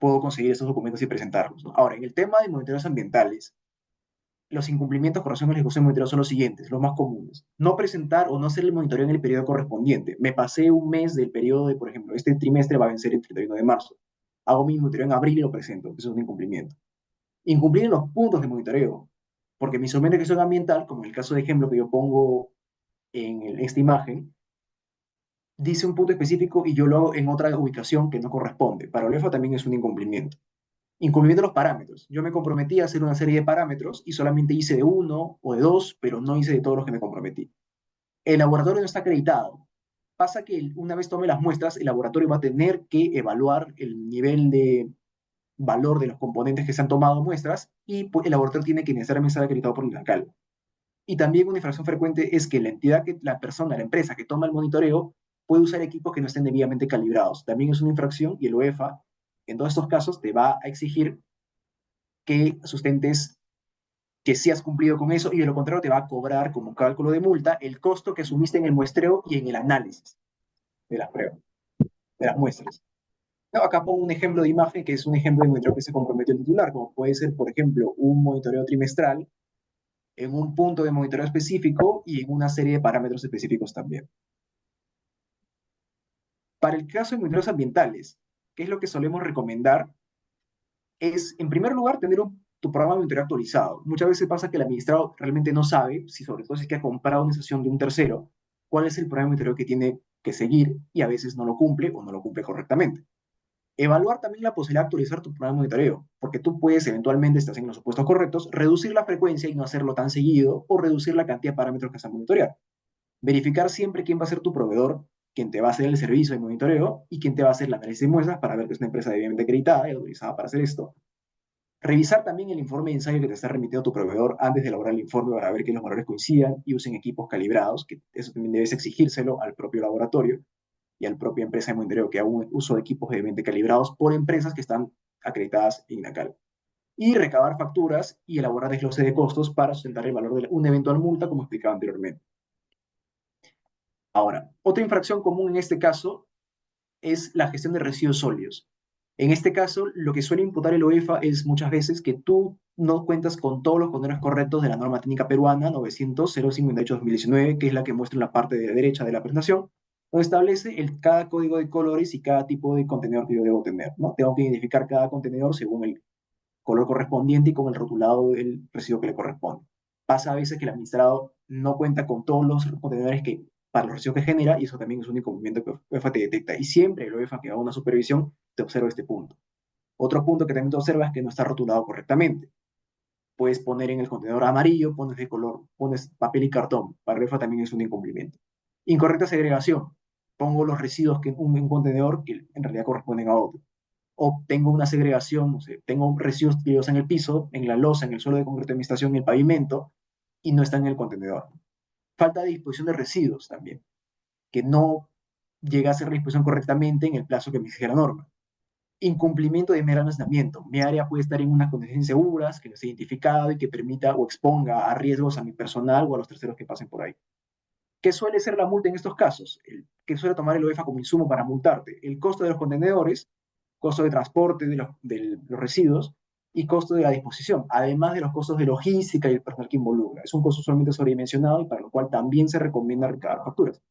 puedo conseguir esos documentos y presentarlos, ¿no? Ahora, en el tema de monitoreos ambientales, los incumplimientos con relación a la ejecución de monitoreo son los siguientes, los más comunes. No presentar o no hacer el monitoreo en el periodo correspondiente. Me pasé un mes del periodo de, por ejemplo, este trimestre va a vencer el 31 de marzo. Hago mi monitoreo en abril y lo presento. Eso es un incumplimiento. Incumplir en los puntos de monitoreo, porque mi instrumento de gestión ambiental, como en el caso de ejemplo que yo pongo en esta imagen, dice un punto específico y yo lo hago en otra ubicación que no corresponde. Para OLEFA también es un incumplimiento. Incumplimiento de los parámetros. Yo me comprometí a hacer una serie de parámetros y solamente hice de uno o de dos, pero no hice de todos los que me comprometí. El laboratorio no está acreditado. Pasa que una vez tome las muestras, el laboratorio va a tener que evaluar el nivel de valor de los componentes que se han tomado muestras y pues, el laboratorio tiene que necesariamente estar acreditado por el INACAL. Y también una infracción frecuente es que la entidad, la persona, la empresa que toma el monitoreo puede usar equipos que no estén debidamente calibrados. También es una infracción y el OEFA en todos estos casos te va a exigir que sustentes que sí has cumplido con eso y de lo contrario te va a cobrar como cálculo de multa el costo que asumiste en el muestreo y en el análisis de las pruebas, de las muestras. No, acá pongo un ejemplo de imagen que es un ejemplo de monitoreo que se comprometió el titular, como puede ser, por ejemplo, un monitoreo trimestral en un punto de monitoreo específico y en una serie de parámetros específicos también. Para el caso de monitoreos ambientales, ¿qué es lo que solemos recomendar? Es, en primer lugar, tener tu programa de monitoreo actualizado. Muchas veces pasa que el administrador realmente no sabe, si sobre todo si es que ha comprado una sesión de un tercero, cuál es el programa de monitoreo que tiene que seguir y a veces no lo cumple o no lo cumple correctamente. Evaluar también la posibilidad de actualizar tu programa de monitoreo, porque tú puedes eventualmente, si estás en los supuestos correctos, reducir la frecuencia y no hacerlo tan seguido o reducir la cantidad de parámetros que vas a monitorear. Verificar siempre quién va a ser tu proveedor, quién te va a hacer el servicio de monitoreo y quién te va a hacer la análisis de muestras para ver que es una empresa debidamente acreditada y autorizada para hacer esto. Revisar también el informe de ensayo que te está remitiendo tu proveedor antes de elaborar el informe para ver que los valores coincidan y usen equipos calibrados, que eso también debes exigírselo al propio laboratorio y a la propia empresa de monitoreo que haga un uso de equipos debidamente calibrados por empresas que están acreditadas en INACAL. Y recabar facturas y elaborar desglose de costos para sustentar el valor de una eventual multa, como explicaba anteriormente. Ahora, otra infracción común en este caso es la gestión de residuos sólidos. En este caso, lo que suele imputar el OEFA es muchas veces que tú no cuentas con todos los controles correctos de la norma técnica peruana 900-058-2019, que es la que muestra en la parte de la derecha de la presentación, donde establece cada código de colores y cada tipo de contenedor que yo debo tener, ¿no? Tengo que identificar cada contenedor según el color correspondiente y con el rotulado del residuo que le corresponde. Pasa a veces que el administrado no cuenta con todos los contenedores que para los residuos que genera y eso también es un incumplimiento que OEFA te detecta. Y siempre el OEFA que haga una supervisión te observa este punto. Otro punto que también te observa es que no está rotulado correctamente. Puedes poner en el contenedor amarillo, pones de color, pones papel y cartón. Para OEFA también es un incumplimiento. Incorrecta segregación. pongo los residuos que en un contenedor que en realidad corresponden a otro. O tengo una segregación, no sé, tengo residuos tirados en el piso, en la losa, en el suelo de concreto de mi estación, en el pavimento, y no están en el contenedor. Falta de disposición de residuos también, que no llega a hacer la disposición correctamente en el plazo que me exige la norma. Incumplimiento de mero almacenamiento. Mi área puede estar en unas condiciones inseguras, que no esté identificado y que permita o exponga a riesgos a mi personal o a los terceros que pasen por ahí. ¿Qué suele ser la multa en estos casos? ¿Qué suele tomar el OEFA como insumo para multarte? El costo de los contenedores, costo de transporte de los residuos y costo de la disposición, además de los costos de logística y el personal que involucra. Es un costo usualmente sobredimensionado y para lo cual también se recomienda recabar facturas.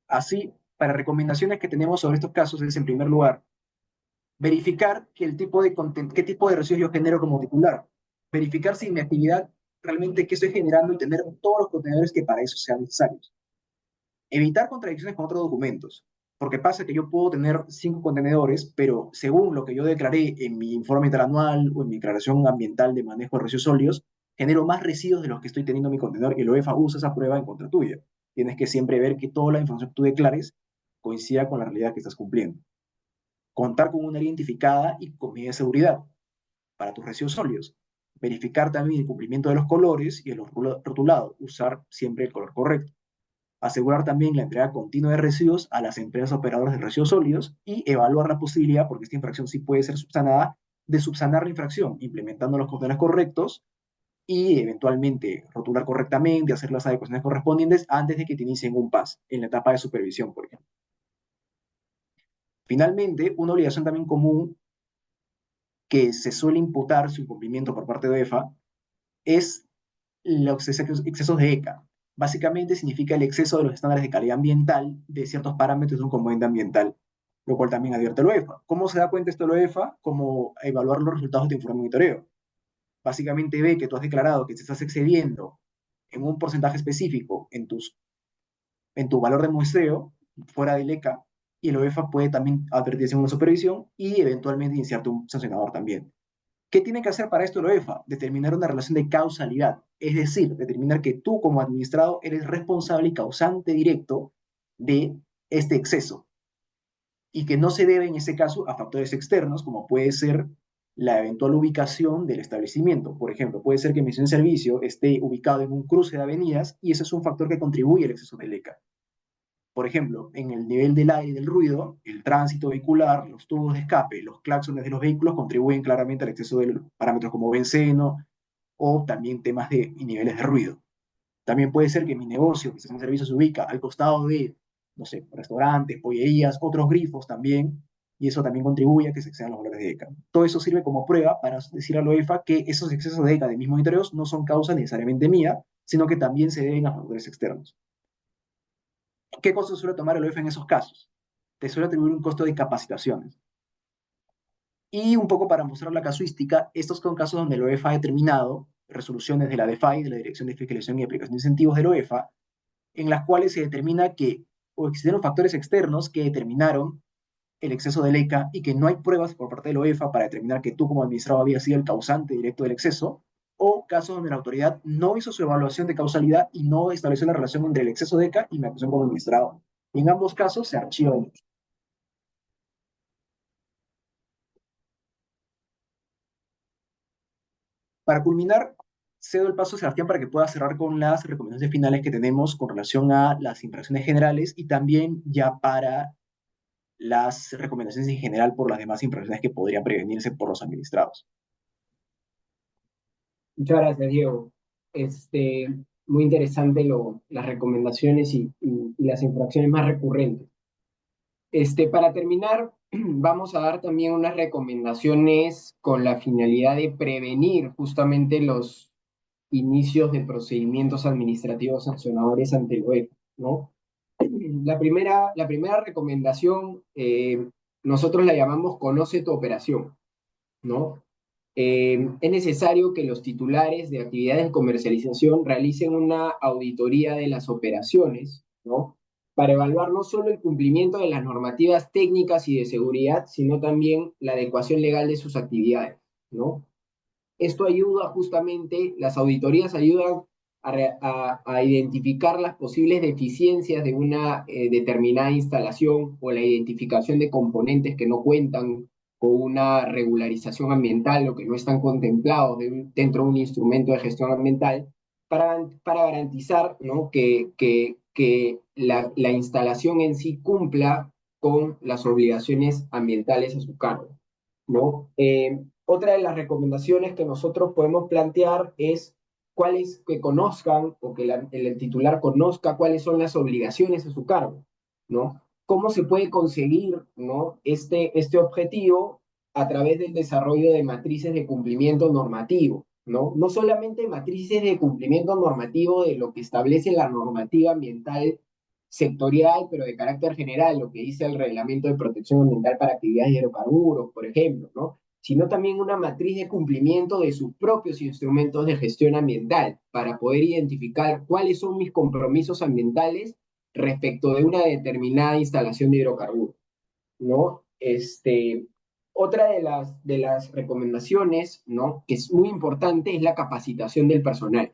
Así, para recomendaciones que tenemos sobre estos casos es, en primer lugar, verificar qué tipo de residuos yo genero como titular. Verificar si mi actividad realmente qué estoy generando y tener todos los contenedores que para eso sean necesarios. Evitar contradicciones con otros documentos, porque pasa que yo puedo tener 5 contenedores, pero según lo que yo declaré en mi informe interanual o en mi declaración ambiental de manejo de residuos sólidos, genero más residuos de los que estoy teniendo en mi contenedor y el OEFA usa esa prueba en contra tuya. Tienes que siempre ver que toda la información que tú declares coincida con la realidad que estás cumpliendo. Contar con una área identificada y con medidas de seguridad para tus residuos sólidos. Verificar también el cumplimiento de los colores y el rotulado. Usar siempre el color correcto. Asegurar también la entrega continua de residuos a las empresas operadoras de residuos sólidos y evaluar la posibilidad, porque esta infracción sí puede ser subsanada, de subsanar la infracción, implementando los controles correctos y eventualmente rotular correctamente, hacer las adecuaciones correspondientes antes de que te inicien un PAS, en la etapa de supervisión, por ejemplo. Finalmente, una obligación también común que se suele imputar su incumplimiento por parte de OEFA es los excesos de ECA. Básicamente significa el exceso de los estándares de calidad ambiental de ciertos parámetros de un componente ambiental, lo cual también advierte la OEFA. ¿Cómo se da cuenta esto la OEFA? Como evaluar los resultados de tu informe de monitoreo. Básicamente ve que tú has declarado que te estás excediendo en un porcentaje específico en tu valor de muestreo fuera del ECA, y el OEFA puede también advertirse en una supervisión y eventualmente iniciarte un sancionador también. ¿Qué tiene que hacer para esto la UEFA? Determinar una relación de causalidad, es decir, determinar que tú como administrado eres responsable y causante directo de este exceso y que no se debe en ese caso a factores externos como puede ser la eventual ubicación del establecimiento. Por ejemplo, puede ser que mi servicio esté ubicado en un cruce de avenidas y ese es un factor que contribuye al exceso del ECA. Por ejemplo, en el nivel del aire y del ruido, el tránsito vehicular, los tubos de escape, los claxones de los vehículos contribuyen claramente al exceso de parámetros como benceno o también temas de niveles de ruido. También puede ser que mi negocio, mi estación de servicio se ubica al costado de, no sé, restaurantes, pollerías, otros grifos también, y eso también contribuye a que se excedan los valores de ECA. Todo eso sirve como prueba para decir a la OEFA que esos excesos de ECA de mis monitoreos no son causa necesariamente mía, sino que también se deben a factores externos. ¿Qué costo suele tomar el OEF en esos casos? Te suele atribuir un costo de capacitaciones. Y un poco para mostrar la casuística, estos son casos donde el OEF ha determinado resoluciones de la DEFAI, de la Dirección de Fiscalización y Aplicación de Incentivos del OEFA, en las cuales se determina que o existieron factores externos que determinaron el exceso del ECA y que no hay pruebas por parte del OEFA para determinar que tú como administrador habías sido el causante directo del exceso, o casos donde la autoridad no hizo su evaluación de causalidad y no estableció la relación entre el exceso de ECA y mi actuación como administrador. En ambos casos se archiva el hecho. Para culminar, cedo el paso a Sebastián para que pueda cerrar con las recomendaciones finales que tenemos con relación a las infracciones generales y también ya para las recomendaciones en general por las demás infracciones que podrían prevenirse por los administrados. Muchas gracias, Diego. Muy interesante las recomendaciones y las infracciones más recurrentes. Para terminar, vamos a dar también unas recomendaciones con la finalidad de prevenir justamente los inicios de procedimientos administrativos sancionadores ante el UEFA, ¿no? La primera recomendación, nosotros la llamamos conoce tu operación, ¿no? Es necesario que los titulares de actividades de comercialización realicen una auditoría de las operaciones, ¿no? Para evaluar no solo el cumplimiento de las normativas técnicas y de seguridad, sino también la adecuación legal de sus actividades, ¿no? Esto ayuda justamente, las auditorías ayudan a identificar las posibles deficiencias de una determinada instalación o la identificación de componentes que no cuentan con una regularización ambiental o que no están contemplados dentro de un instrumento de gestión ambiental para garantizar, ¿no? que la instalación en sí cumpla con las obligaciones ambientales a su cargo, ¿no? Otra de las recomendaciones que nosotros podemos plantear es cuáles que conozcan o que el titular conozca cuáles son las obligaciones a su cargo, ¿no? ¿Cómo se puede conseguir, ¿no? este objetivo a través del desarrollo de matrices de cumplimiento normativo, ¿no? No solamente matrices de cumplimiento normativo de lo que establece la normativa ambiental sectorial, pero de carácter general, lo que dice el Reglamento de Protección Ambiental para Actividades de Hidrocarburos, por ejemplo, ¿no? Sino también una matriz de cumplimiento de sus propios instrumentos de gestión ambiental para poder identificar cuáles son mis compromisos ambientales respecto de una determinada instalación de hidrocarburos, ¿no? Otra de las recomendaciones, ¿no? Que es muy importante es la capacitación del personal,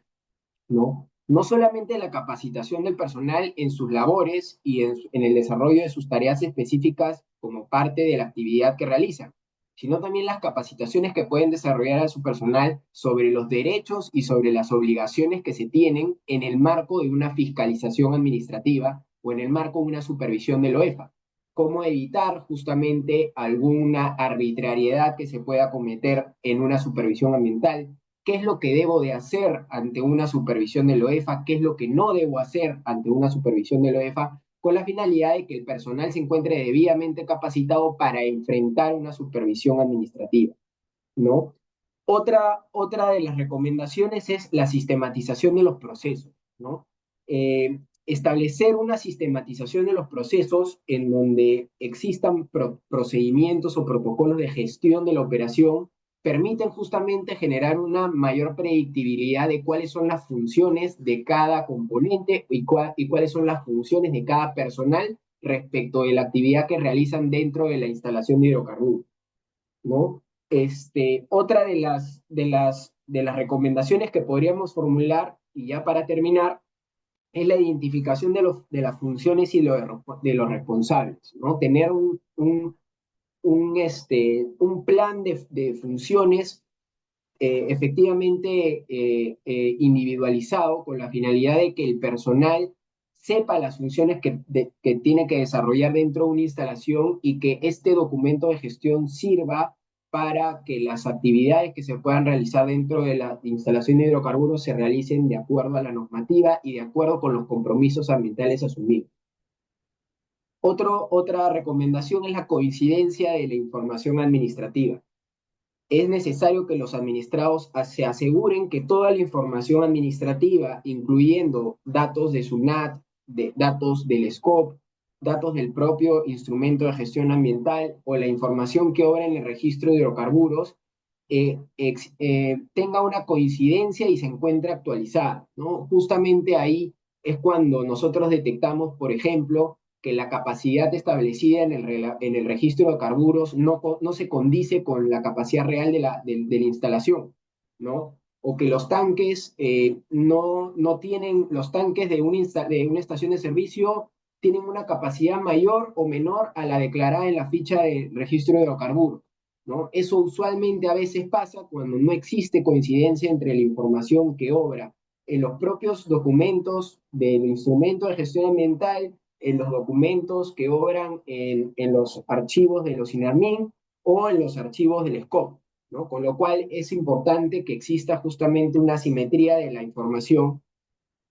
¿no? No solamente la capacitación del personal en sus labores y en el desarrollo de sus tareas específicas como parte de la actividad que realizan, sino también las capacitaciones que pueden desarrollar a su personal sobre los derechos y sobre las obligaciones que se tienen en el marco de una fiscalización administrativa o en el marco de una supervisión del OEFA. Cómo evitar justamente alguna arbitrariedad que se pueda cometer en una supervisión ambiental, qué es lo que debo de hacer ante una supervisión del OEFA, qué es lo que no debo hacer ante una supervisión del OEFA, con la finalidad de que el personal se encuentre debidamente capacitado para enfrentar una supervisión administrativa, ¿no? Otra de las recomendaciones es la sistematización de los procesos, ¿no? Establecer una sistematización de los procesos en donde existan procedimientos o protocolos de gestión de la operación permiten justamente generar una mayor predictibilidad de cuáles son las funciones de cada componente y cuáles son las funciones de cada personal respecto de la actividad que realizan dentro de la instalación de hidrocarburos, ¿no? Otra de las recomendaciones que podríamos formular, y ya para terminar, es la identificación de las funciones y de los responsables, ¿no? Tener un plan de funciones efectivamente individualizado con la finalidad de que el personal sepa las funciones que tiene que desarrollar dentro de una instalación y que este documento de gestión sirva para que las actividades que se puedan realizar dentro de la instalación de hidrocarburos se realicen de acuerdo a la normativa y de acuerdo con los compromisos ambientales asumidos. Otra recomendación es la coincidencia de la información administrativa. Es necesario que los administrados se aseguren que toda la información administrativa, incluyendo datos de SUNAT, datos del SCOP, datos del propio instrumento de gestión ambiental o la información que obra en el registro de hidrocarburos, tenga una coincidencia y se encuentre actualizada, ¿no? Justamente ahí es cuando nosotros detectamos, por ejemplo, que la capacidad establecida en el registro de carburos no se condice con la capacidad real de la instalación, ¿no? O que los tanques no tienen, los tanques de una estación de servicio tienen una capacidad mayor o menor a la declarada en la ficha de registro de hidrocarburos, ¿no? Eso usualmente a veces pasa cuando no existe coincidencia entre la información que obra en los propios documentos del instrumento de gestión ambiental, en los documentos que obran en los archivos de los INARMIN o en los archivos del SCOP, ¿no? Con lo cual es importante que exista justamente una simetría de la información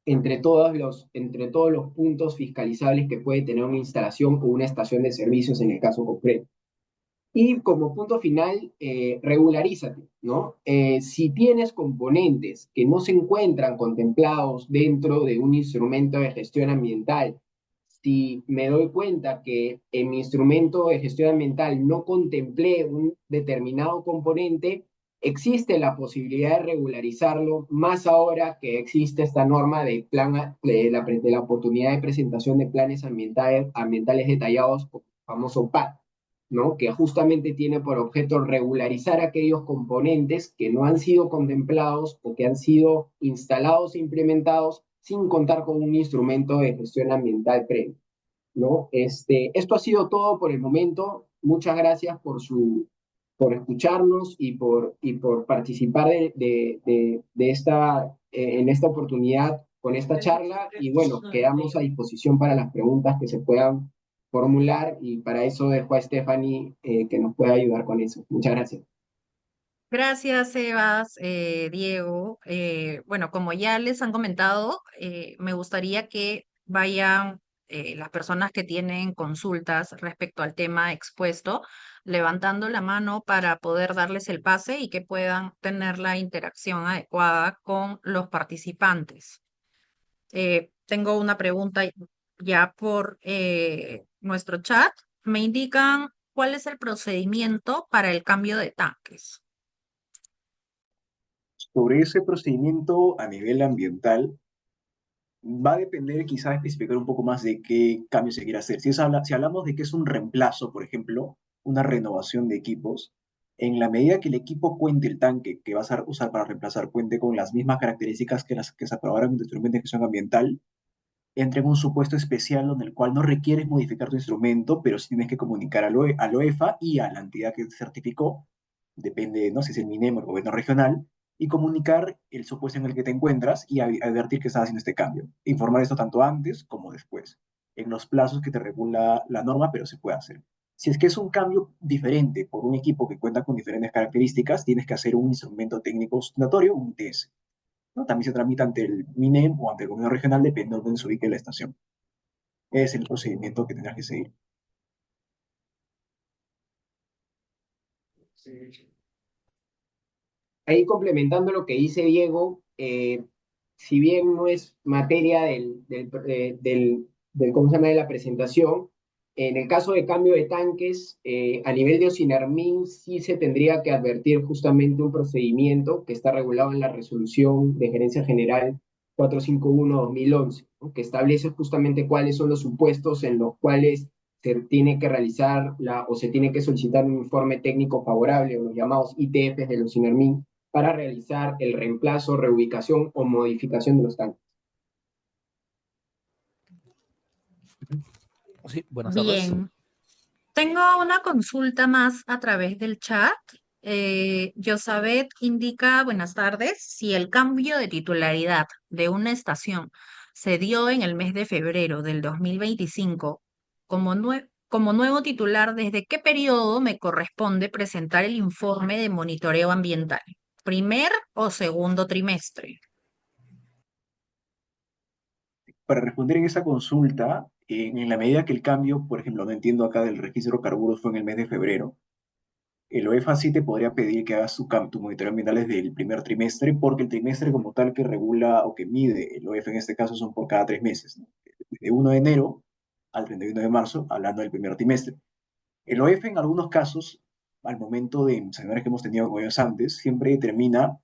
entre todos los puntos fiscalizables que puede tener una instalación o una estación de servicios en el caso concreto. Y como punto final, regularízate, ¿no? Si tienes componentes que no se encuentran contemplados dentro de un instrumento de gestión ambiental, si me doy cuenta que en mi instrumento de gestión ambiental no contemplé un determinado componente, existe la posibilidad de regularizarlo, más ahora que existe esta norma de la oportunidad de presentación de planes ambientales detallados, famoso PAD. ¿no? Que justamente tiene por objeto regularizar aquellos componentes que no han sido contemplados o que han sido instalados e implementados sin contar con un instrumento de gestión ambiental previo, ¿no? Esto ha sido todo por el momento. Muchas gracias por escucharnos y por participar de esta, en esta oportunidad con esta charla. Y bueno, quedamos a disposición para las preguntas que se puedan formular y para eso dejo a Stephanie que nos pueda ayudar con eso. Muchas gracias. Gracias, Sebas, Diego. Bueno, como ya les han comentado, me gustaría que vayan las personas que tienen consultas respecto al tema expuesto, levantando la mano para poder darles el pase y que puedan tener la interacción adecuada con los participantes. Tengo una pregunta ya por nuestro chat. Me indican cuál es el procedimiento para el cambio de tanques. Sobre ese procedimiento a nivel ambiental, va a depender quizás especificar un poco más de qué cambio se quiere hacer. Si hablamos de que es un reemplazo, por ejemplo, una renovación de equipos, en la medida que el equipo cuente, el tanque que vas a usar para reemplazar, cuente con las mismas características que las que se aprobaron en tu instrumento de gestión ambiental, entra en un supuesto especial en el cual no requieres modificar tu instrumento, pero sí tienes que comunicar al OEFA y a la entidad que certificó, depende, no sé si es el MINEM o el gobierno regional, y comunicar el supuesto en el que te encuentras y advertir que estás haciendo este cambio. Informar esto tanto antes como después, en los plazos que te regula la norma, pero se puede hacer. Si es que es un cambio diferente por un equipo que cuenta con diferentes características, tienes que hacer un instrumento técnico sustitutorio, un ITS, ¿no? También se tramita ante el MINEM o ante el gobierno regional, depende de dónde se ubique la estación. Es el procedimiento que tendrás que seguir. Ahí complementando lo que dice Diego, si bien no es materia ¿cómo se llama? De la presentación, en el caso de cambio de tanques, a nivel de Ocinermin sí se tendría que advertir justamente un procedimiento que está regulado en la resolución de Gerencia General 451-2011, ¿no? Que establece justamente cuáles son los supuestos en los cuales se tiene que realizar o se tiene que solicitar un informe técnico favorable, o los llamados ITFs de los Ocinermin, para realizar el reemplazo, reubicación o modificación de los tanques. Sí, buenas tardes. Bien, tengo una consulta más a través del chat. Yosabet indica, buenas tardes, si el cambio de titularidad de una estación se dio en el mes de febrero del 2025, como nuevo titular, ¿desde qué periodo me corresponde presentar el informe de monitoreo ambiental? ¿Primer o segundo trimestre? Para responder en esa consulta, en la medida que el cambio, por ejemplo, no entiendo acá del registro de carburos fue en el mes de febrero, el OEFA sí te podría pedir que hagas tu monitoreo ambiental desde el primer trimestre, porque el trimestre como tal que regula o que mide el OEFA en este caso son por cada 3 meses, ¿no? De 1 de enero al 31 de marzo, hablando del primer trimestre. El OEFA en algunos casos, al momento de seminarios que hemos tenido con ellos antes, siempre determina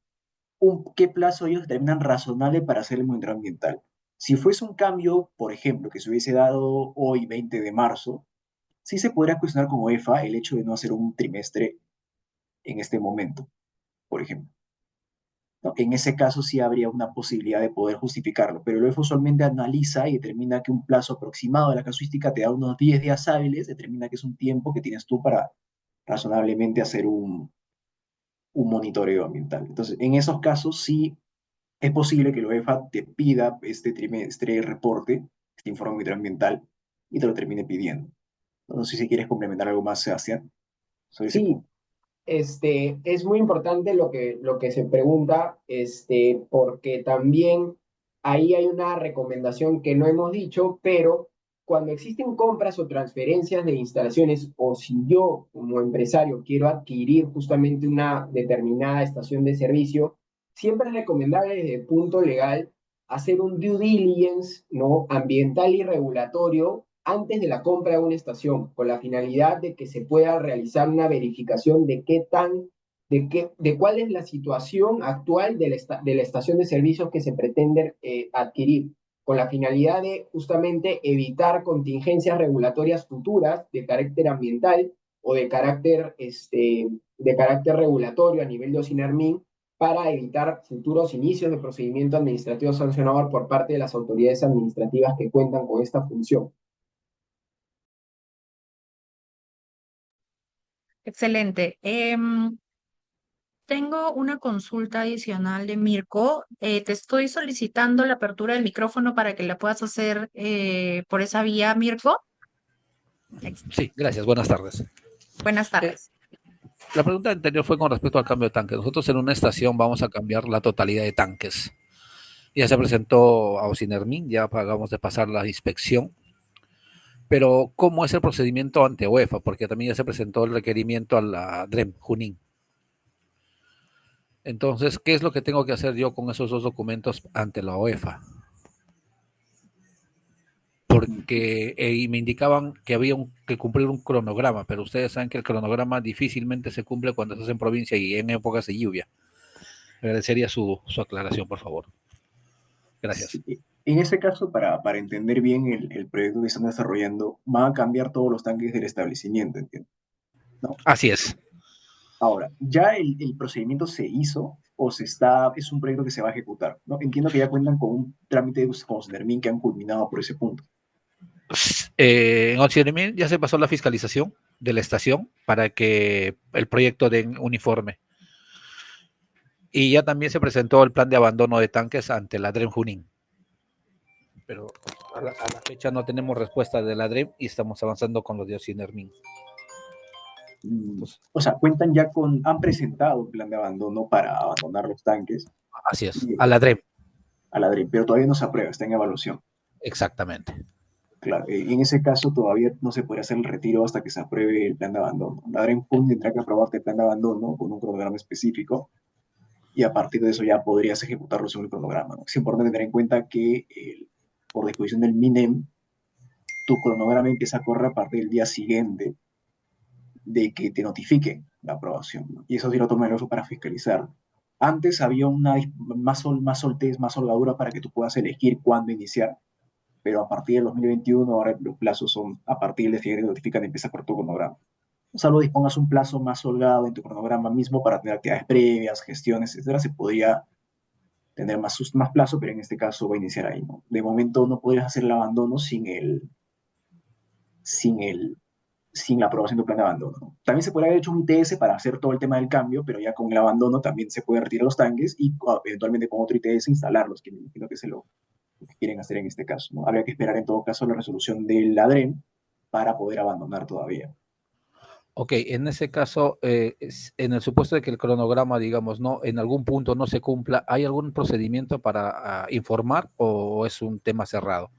qué plazo ellos determinan razonable para hacer el monitoreo ambiental. Si fuese un cambio, por ejemplo, que se hubiese dado hoy, 20 de marzo, sí se podría cuestionar como EFA el hecho de no hacer un trimestre en este momento, por ejemplo, ¿no? En ese caso sí habría una posibilidad de poder justificarlo, pero el EFA usualmente analiza y determina que un plazo aproximado de la casuística te da unos 10 días hábiles, determina que es un tiempo que tienes tú para razonablemente hacer un monitoreo ambiental. Entonces, en esos casos sí es posible que la UEFA te pida este trimestre reporte, este informe medioambiental, y te lo termine pidiendo. No sé si quieres complementar algo más, Sebastián, sobre ese Sí, punto. es muy importante lo que se pregunta, porque también ahí hay una recomendación que no hemos dicho, pero cuando existen compras o transferencias de instalaciones, o si yo como empresario quiero adquirir justamente una determinada estación de servicio, siempre es recomendable desde el punto legal hacer un due diligence, ¿no? Ambiental y regulatorio antes de la compra de una estación, con la finalidad de que se pueda realizar una verificación de cuál es la situación actual de la estación de servicios que se pretende adquirir, con la finalidad de justamente evitar contingencias regulatorias futuras de carácter ambiental o de carácter regulatorio a nivel de OSINERMIN para evitar futuros inicios de procedimiento administrativo sancionador por parte de las autoridades administrativas que cuentan con esta función. Excelente. Tengo una consulta adicional de Mirko. Te estoy solicitando la apertura del micrófono para que la puedas hacer por esa vía, Mirko. Sí, gracias. Buenas tardes. Buenas Eh, tardes. la pregunta anterior fue con respecto al cambio de tanques. Nosotros en una estación vamos a cambiar la totalidad de tanques. Ya se presentó a Ocinermin, ya pagamos de pasar la inspección. Pero, ¿cómo es el procedimiento ante UEFA? Porque también ya se presentó el requerimiento a la DREM, Junín. Entonces, ¿qué es lo que tengo que hacer yo con esos dos documentos ante la UEFA? Porque me indicaban que había que cumplir un cronograma, pero ustedes saben que el cronograma difícilmente se cumple cuando estás en provincia y en épocas de lluvia. Agradecería su aclaración, por favor. Gracias. Sí, en ese caso, para entender bien el proyecto que están desarrollando, van a cambiar todos los tanques del establecimiento, ¿entiendes? ¿No? Así es. Ahora, ¿ya el procedimiento se hizo o es un proyecto que se va a ejecutar? ¿No? Entiendo que ya cuentan con un trámite de Considermin que han culminado por ese punto. En Occidente ya se pasó la fiscalización de la estación para que el proyecto den un informe. Y ya también se presentó el plan de abandono de tanques ante la DREM Junín. Pero a la fecha no tenemos respuesta de la DREM y estamos avanzando con los de Ocinermin. O sea, han presentado un plan de abandono para abandonar los tanques Así es, a la DREM. a la DREM, pero todavía no se aprueba, está en evaluación. Exactamente. Claro, en ese caso todavía no se puede hacer el retiro hasta que se apruebe el plan de abandono. La DREM tendrá que aprobarte el plan de abandono con un cronograma específico y a partir de eso ya podrías ejecutarlo según el cronograma, ¿no? Es importante tener en cuenta que por disposición del MINEM, tu cronograma empieza a correr a partir del día siguiente de que te notifiquen la aprobación, ¿no? Y eso sí lo toma el uso para fiscalizar. Antes había más soltez, más holgadura para que tú puedas elegir cuándo iniciar, pero a partir del 2021 ahora los plazos son a partir del día siguiente que notifican y empieza por tu cronograma. Salvo dispongas un plazo más holgado en tu cronograma mismo para tener actividades previas, gestiones, etcétera, se podría tener más plazo, pero en este caso va a iniciar ahí, ¿no? De momento no podrías hacer el abandono sin el, sin la aprobación del plan de abandono, ¿no? También se podría haber hecho un ITS para hacer todo el tema del cambio, pero ya con el abandono también se puede retirar los tanques y eventualmente con otro ITS instalarlos, que me imagino que es lo que quieren hacer en este caso, ¿no? Habría que esperar en todo caso la resolución del ADREM para poder abandonar todavía. Ok, en ese caso, en el supuesto de que el cronograma, digamos, no, en algún punto no se cumpla, ¿hay algún procedimiento para informar o es un tema cerrado?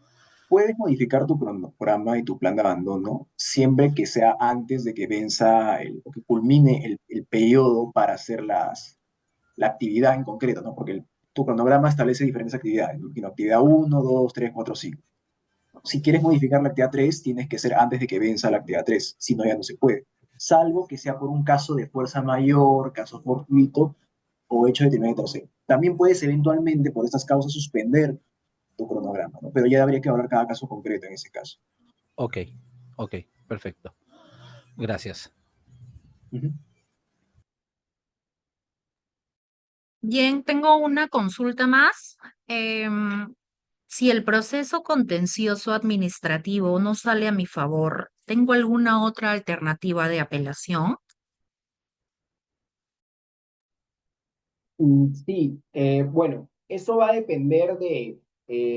Puedes modificar tu cronograma y tu plan de abandono siempre que sea antes de que venza o que culmine el periodo para hacer la actividad en concreto, ¿no? Porque tu cronograma establece diferentes actividades, ¿no? Actividad 1, 2, 3, 4, 5. Si quieres modificar la actividad 3, tienes que ser antes de que venza la actividad 3, si no ya no se puede. Salvo que sea por un caso de fuerza mayor, caso fortuito o hecho de determinado tercero. También puedes eventualmente por estas causas suspender tu cronograma, ¿no? Pero ya habría que hablar cada caso concreto en ese caso. Ok, ok, perfecto. Gracias. Uh-huh. Bien, tengo una consulta más. Em, si el proceso contencioso administrativo no sale a mi favor, ¿tengo alguna otra alternativa de apelación? Sí, bueno, eso va a depender de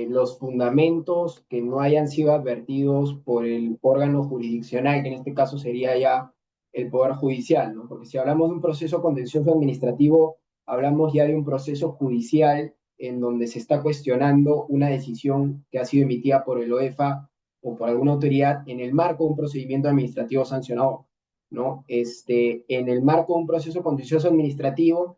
los fundamentos que no hayan sido advertidos por el órgano jurisdiccional, que en este caso sería ya el Poder Judicial, ¿no? Porque si hablamos de un proceso contencioso administrativo, hablamos ya de un proceso judicial en donde se está cuestionando una decisión que ha sido emitida por el OEFA o por alguna autoridad en el marco de un procedimiento administrativo sancionador, ¿no? En el marco de un proceso contencioso administrativo,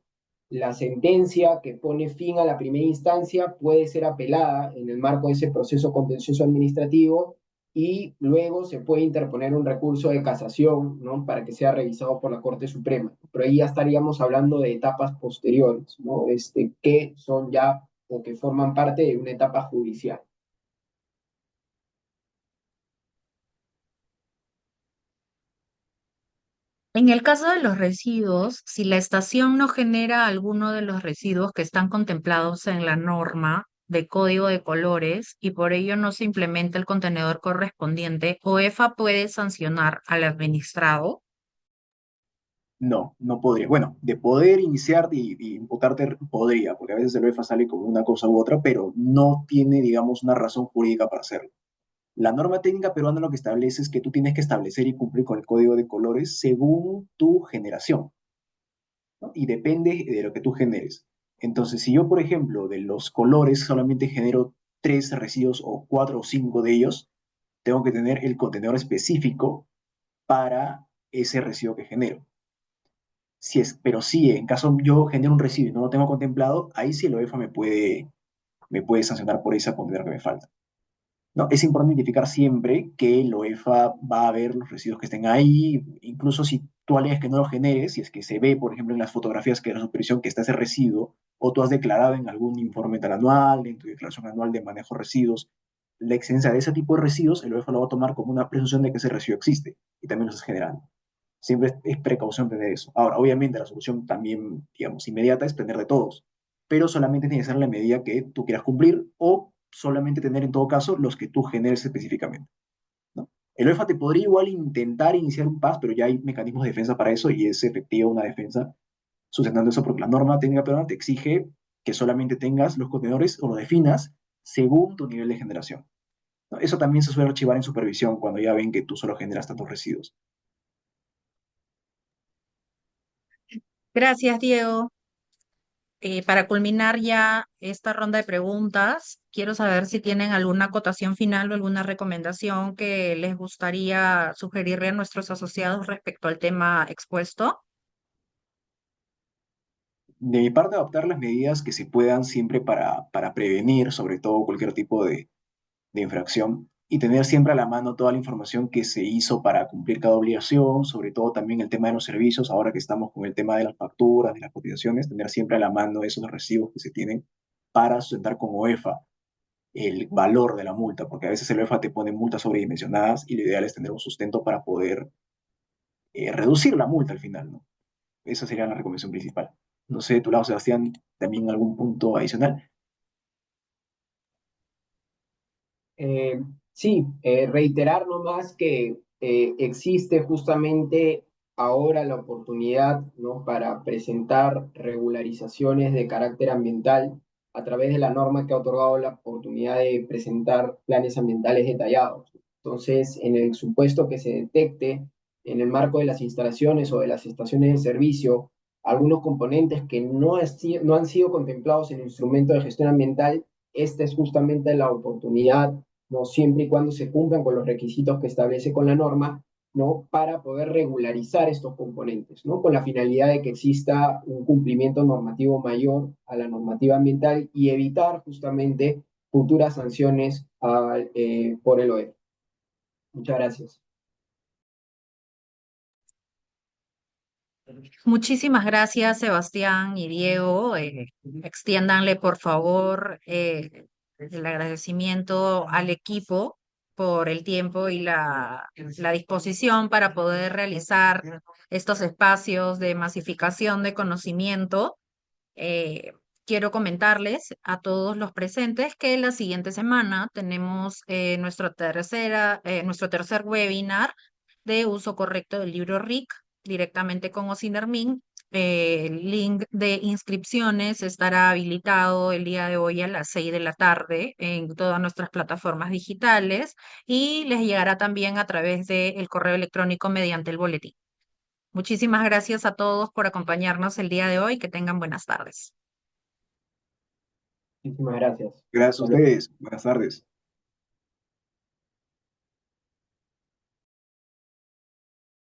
la sentencia que pone fin a la primera instancia puede ser apelada en el marco de ese proceso contencioso administrativo y luego se puede interponer un recurso de casación, ¿no? Para que sea revisado por la Corte Suprema. Pero ahí ya estaríamos hablando de etapas posteriores, ¿no? Que son ya o que forman parte de una etapa judicial. En el caso de los residuos, si la estación no genera alguno de los residuos que están contemplados en la norma de código de colores y por ello no se implementa el contenedor correspondiente, OEFA puede sancionar al administrado. No, no podría. Bueno, de poder iniciar y imputarte podría, porque a veces el UEFA sale como una cosa u otra, pero no tiene, digamos, una razón jurídica para hacerlo. La norma técnica peruana lo que establece es que tú tienes que establecer y cumplir con el código de colores según tu generación, ¿no? Y depende de lo que tú generes. Entonces, si yo, por ejemplo, de los colores solamente genero 3 residuos o 4 o 5 de ellos, tengo que tener el contenedor específico para ese residuo que genero. Si es, pero sí, en caso yo genero un residuo y no lo tengo contemplado, ahí sí el UEFA me puede sancionar por ese contenedor que me falta. ¿No? Es importante identificar siempre que el OEFA va a ver los residuos que estén ahí, incluso si tú alegas que no los generes, si es que se ve, por ejemplo, en las fotografías que de la supervisión que está ese residuo, o tú has declarado en algún informe tal anual, en tu declaración anual de manejo de residuos, la existencia de ese tipo de residuos, el OEFA lo va a tomar como una presunción de que ese residuo existe y también lo estás generando. Siempre es precaución tener eso. Ahora, obviamente la solución también, digamos, inmediata es tener de todos, pero solamente tiene que ser la medida que tú quieras cumplir o solamente tener en todo caso los que tú generes específicamente, ¿no? El OEFA te podría igual intentar iniciar un PAS, pero ya hay mecanismos de defensa para eso y es efectiva una defensa sustentando eso porque la norma técnica peruana te exige que solamente tengas los contenedores o lo definas según tu nivel de generación, ¿no? Eso también se suele archivar en supervisión cuando ya ven que tú solo generas tantos residuos. Gracias, Diego. Para culminar ya esta ronda de preguntas, quiero saber si tienen alguna acotación final o alguna recomendación que les gustaría sugerirle a nuestros asociados respecto al tema expuesto. De mi parte, adoptar las medidas que se puedan siempre para prevenir, sobre todo, cualquier tipo de infracción y tener siempre a la mano toda la información que se hizo para cumplir cada obligación, sobre todo también el tema de los servicios, ahora que estamos con el tema de las facturas, de las cotizaciones, tener siempre a la mano esos recibos que se tienen para sustentar con OEFA el valor de la multa, porque a veces el OEFA te pone multas sobredimensionadas y lo ideal es tener un sustento para poder reducir la multa al final, ¿no? Esa sería la recomendación principal. No sé, de tu lado, Sebastián, también algún punto adicional. Eh, sí, reiterar nomás que existe justamente ahora la oportunidad, ¿no? Para presentar regularizaciones de carácter ambiental a través de la norma que ha otorgado la oportunidad de presentar planes ambientales detallados. Entonces, en el supuesto que se detecte en el marco de las instalaciones o de las estaciones de servicio algunos componentes que no han sido contemplados en el instrumento de gestión ambiental, esta es justamente la oportunidad, ¿no? Siempre y cuando se cumplan con los requisitos que establece con la norma, ¿no? Para poder regularizar estos componentes, ¿no? Con la finalidad de que exista un cumplimiento normativo mayor a la normativa ambiental y evitar justamente futuras sanciones por el OE. Muchas gracias. Muchísimas gracias, Sebastián y Diego. Extiéndanle, por favor, el agradecimiento al equipo por el tiempo y la disposición para poder realizar estos espacios de masificación de conocimiento. Eh, Quiero comentarles a todos los presentes que la siguiente semana tenemos nuestro tercer webinar de uso correcto del libro RIC directamente con Ocinermin. El link de inscripciones estará habilitado el día de hoy a las 6 de la tarde en todas nuestras plataformas digitales y les llegará también a través del correo electrónico mediante el boletín. Muchísimas gracias a todos por acompañarnos el día de hoy. Que tengan buenas tardes. Muchísimas gracias. Gracias a Hasta luego. ustedes. Buenas tardes.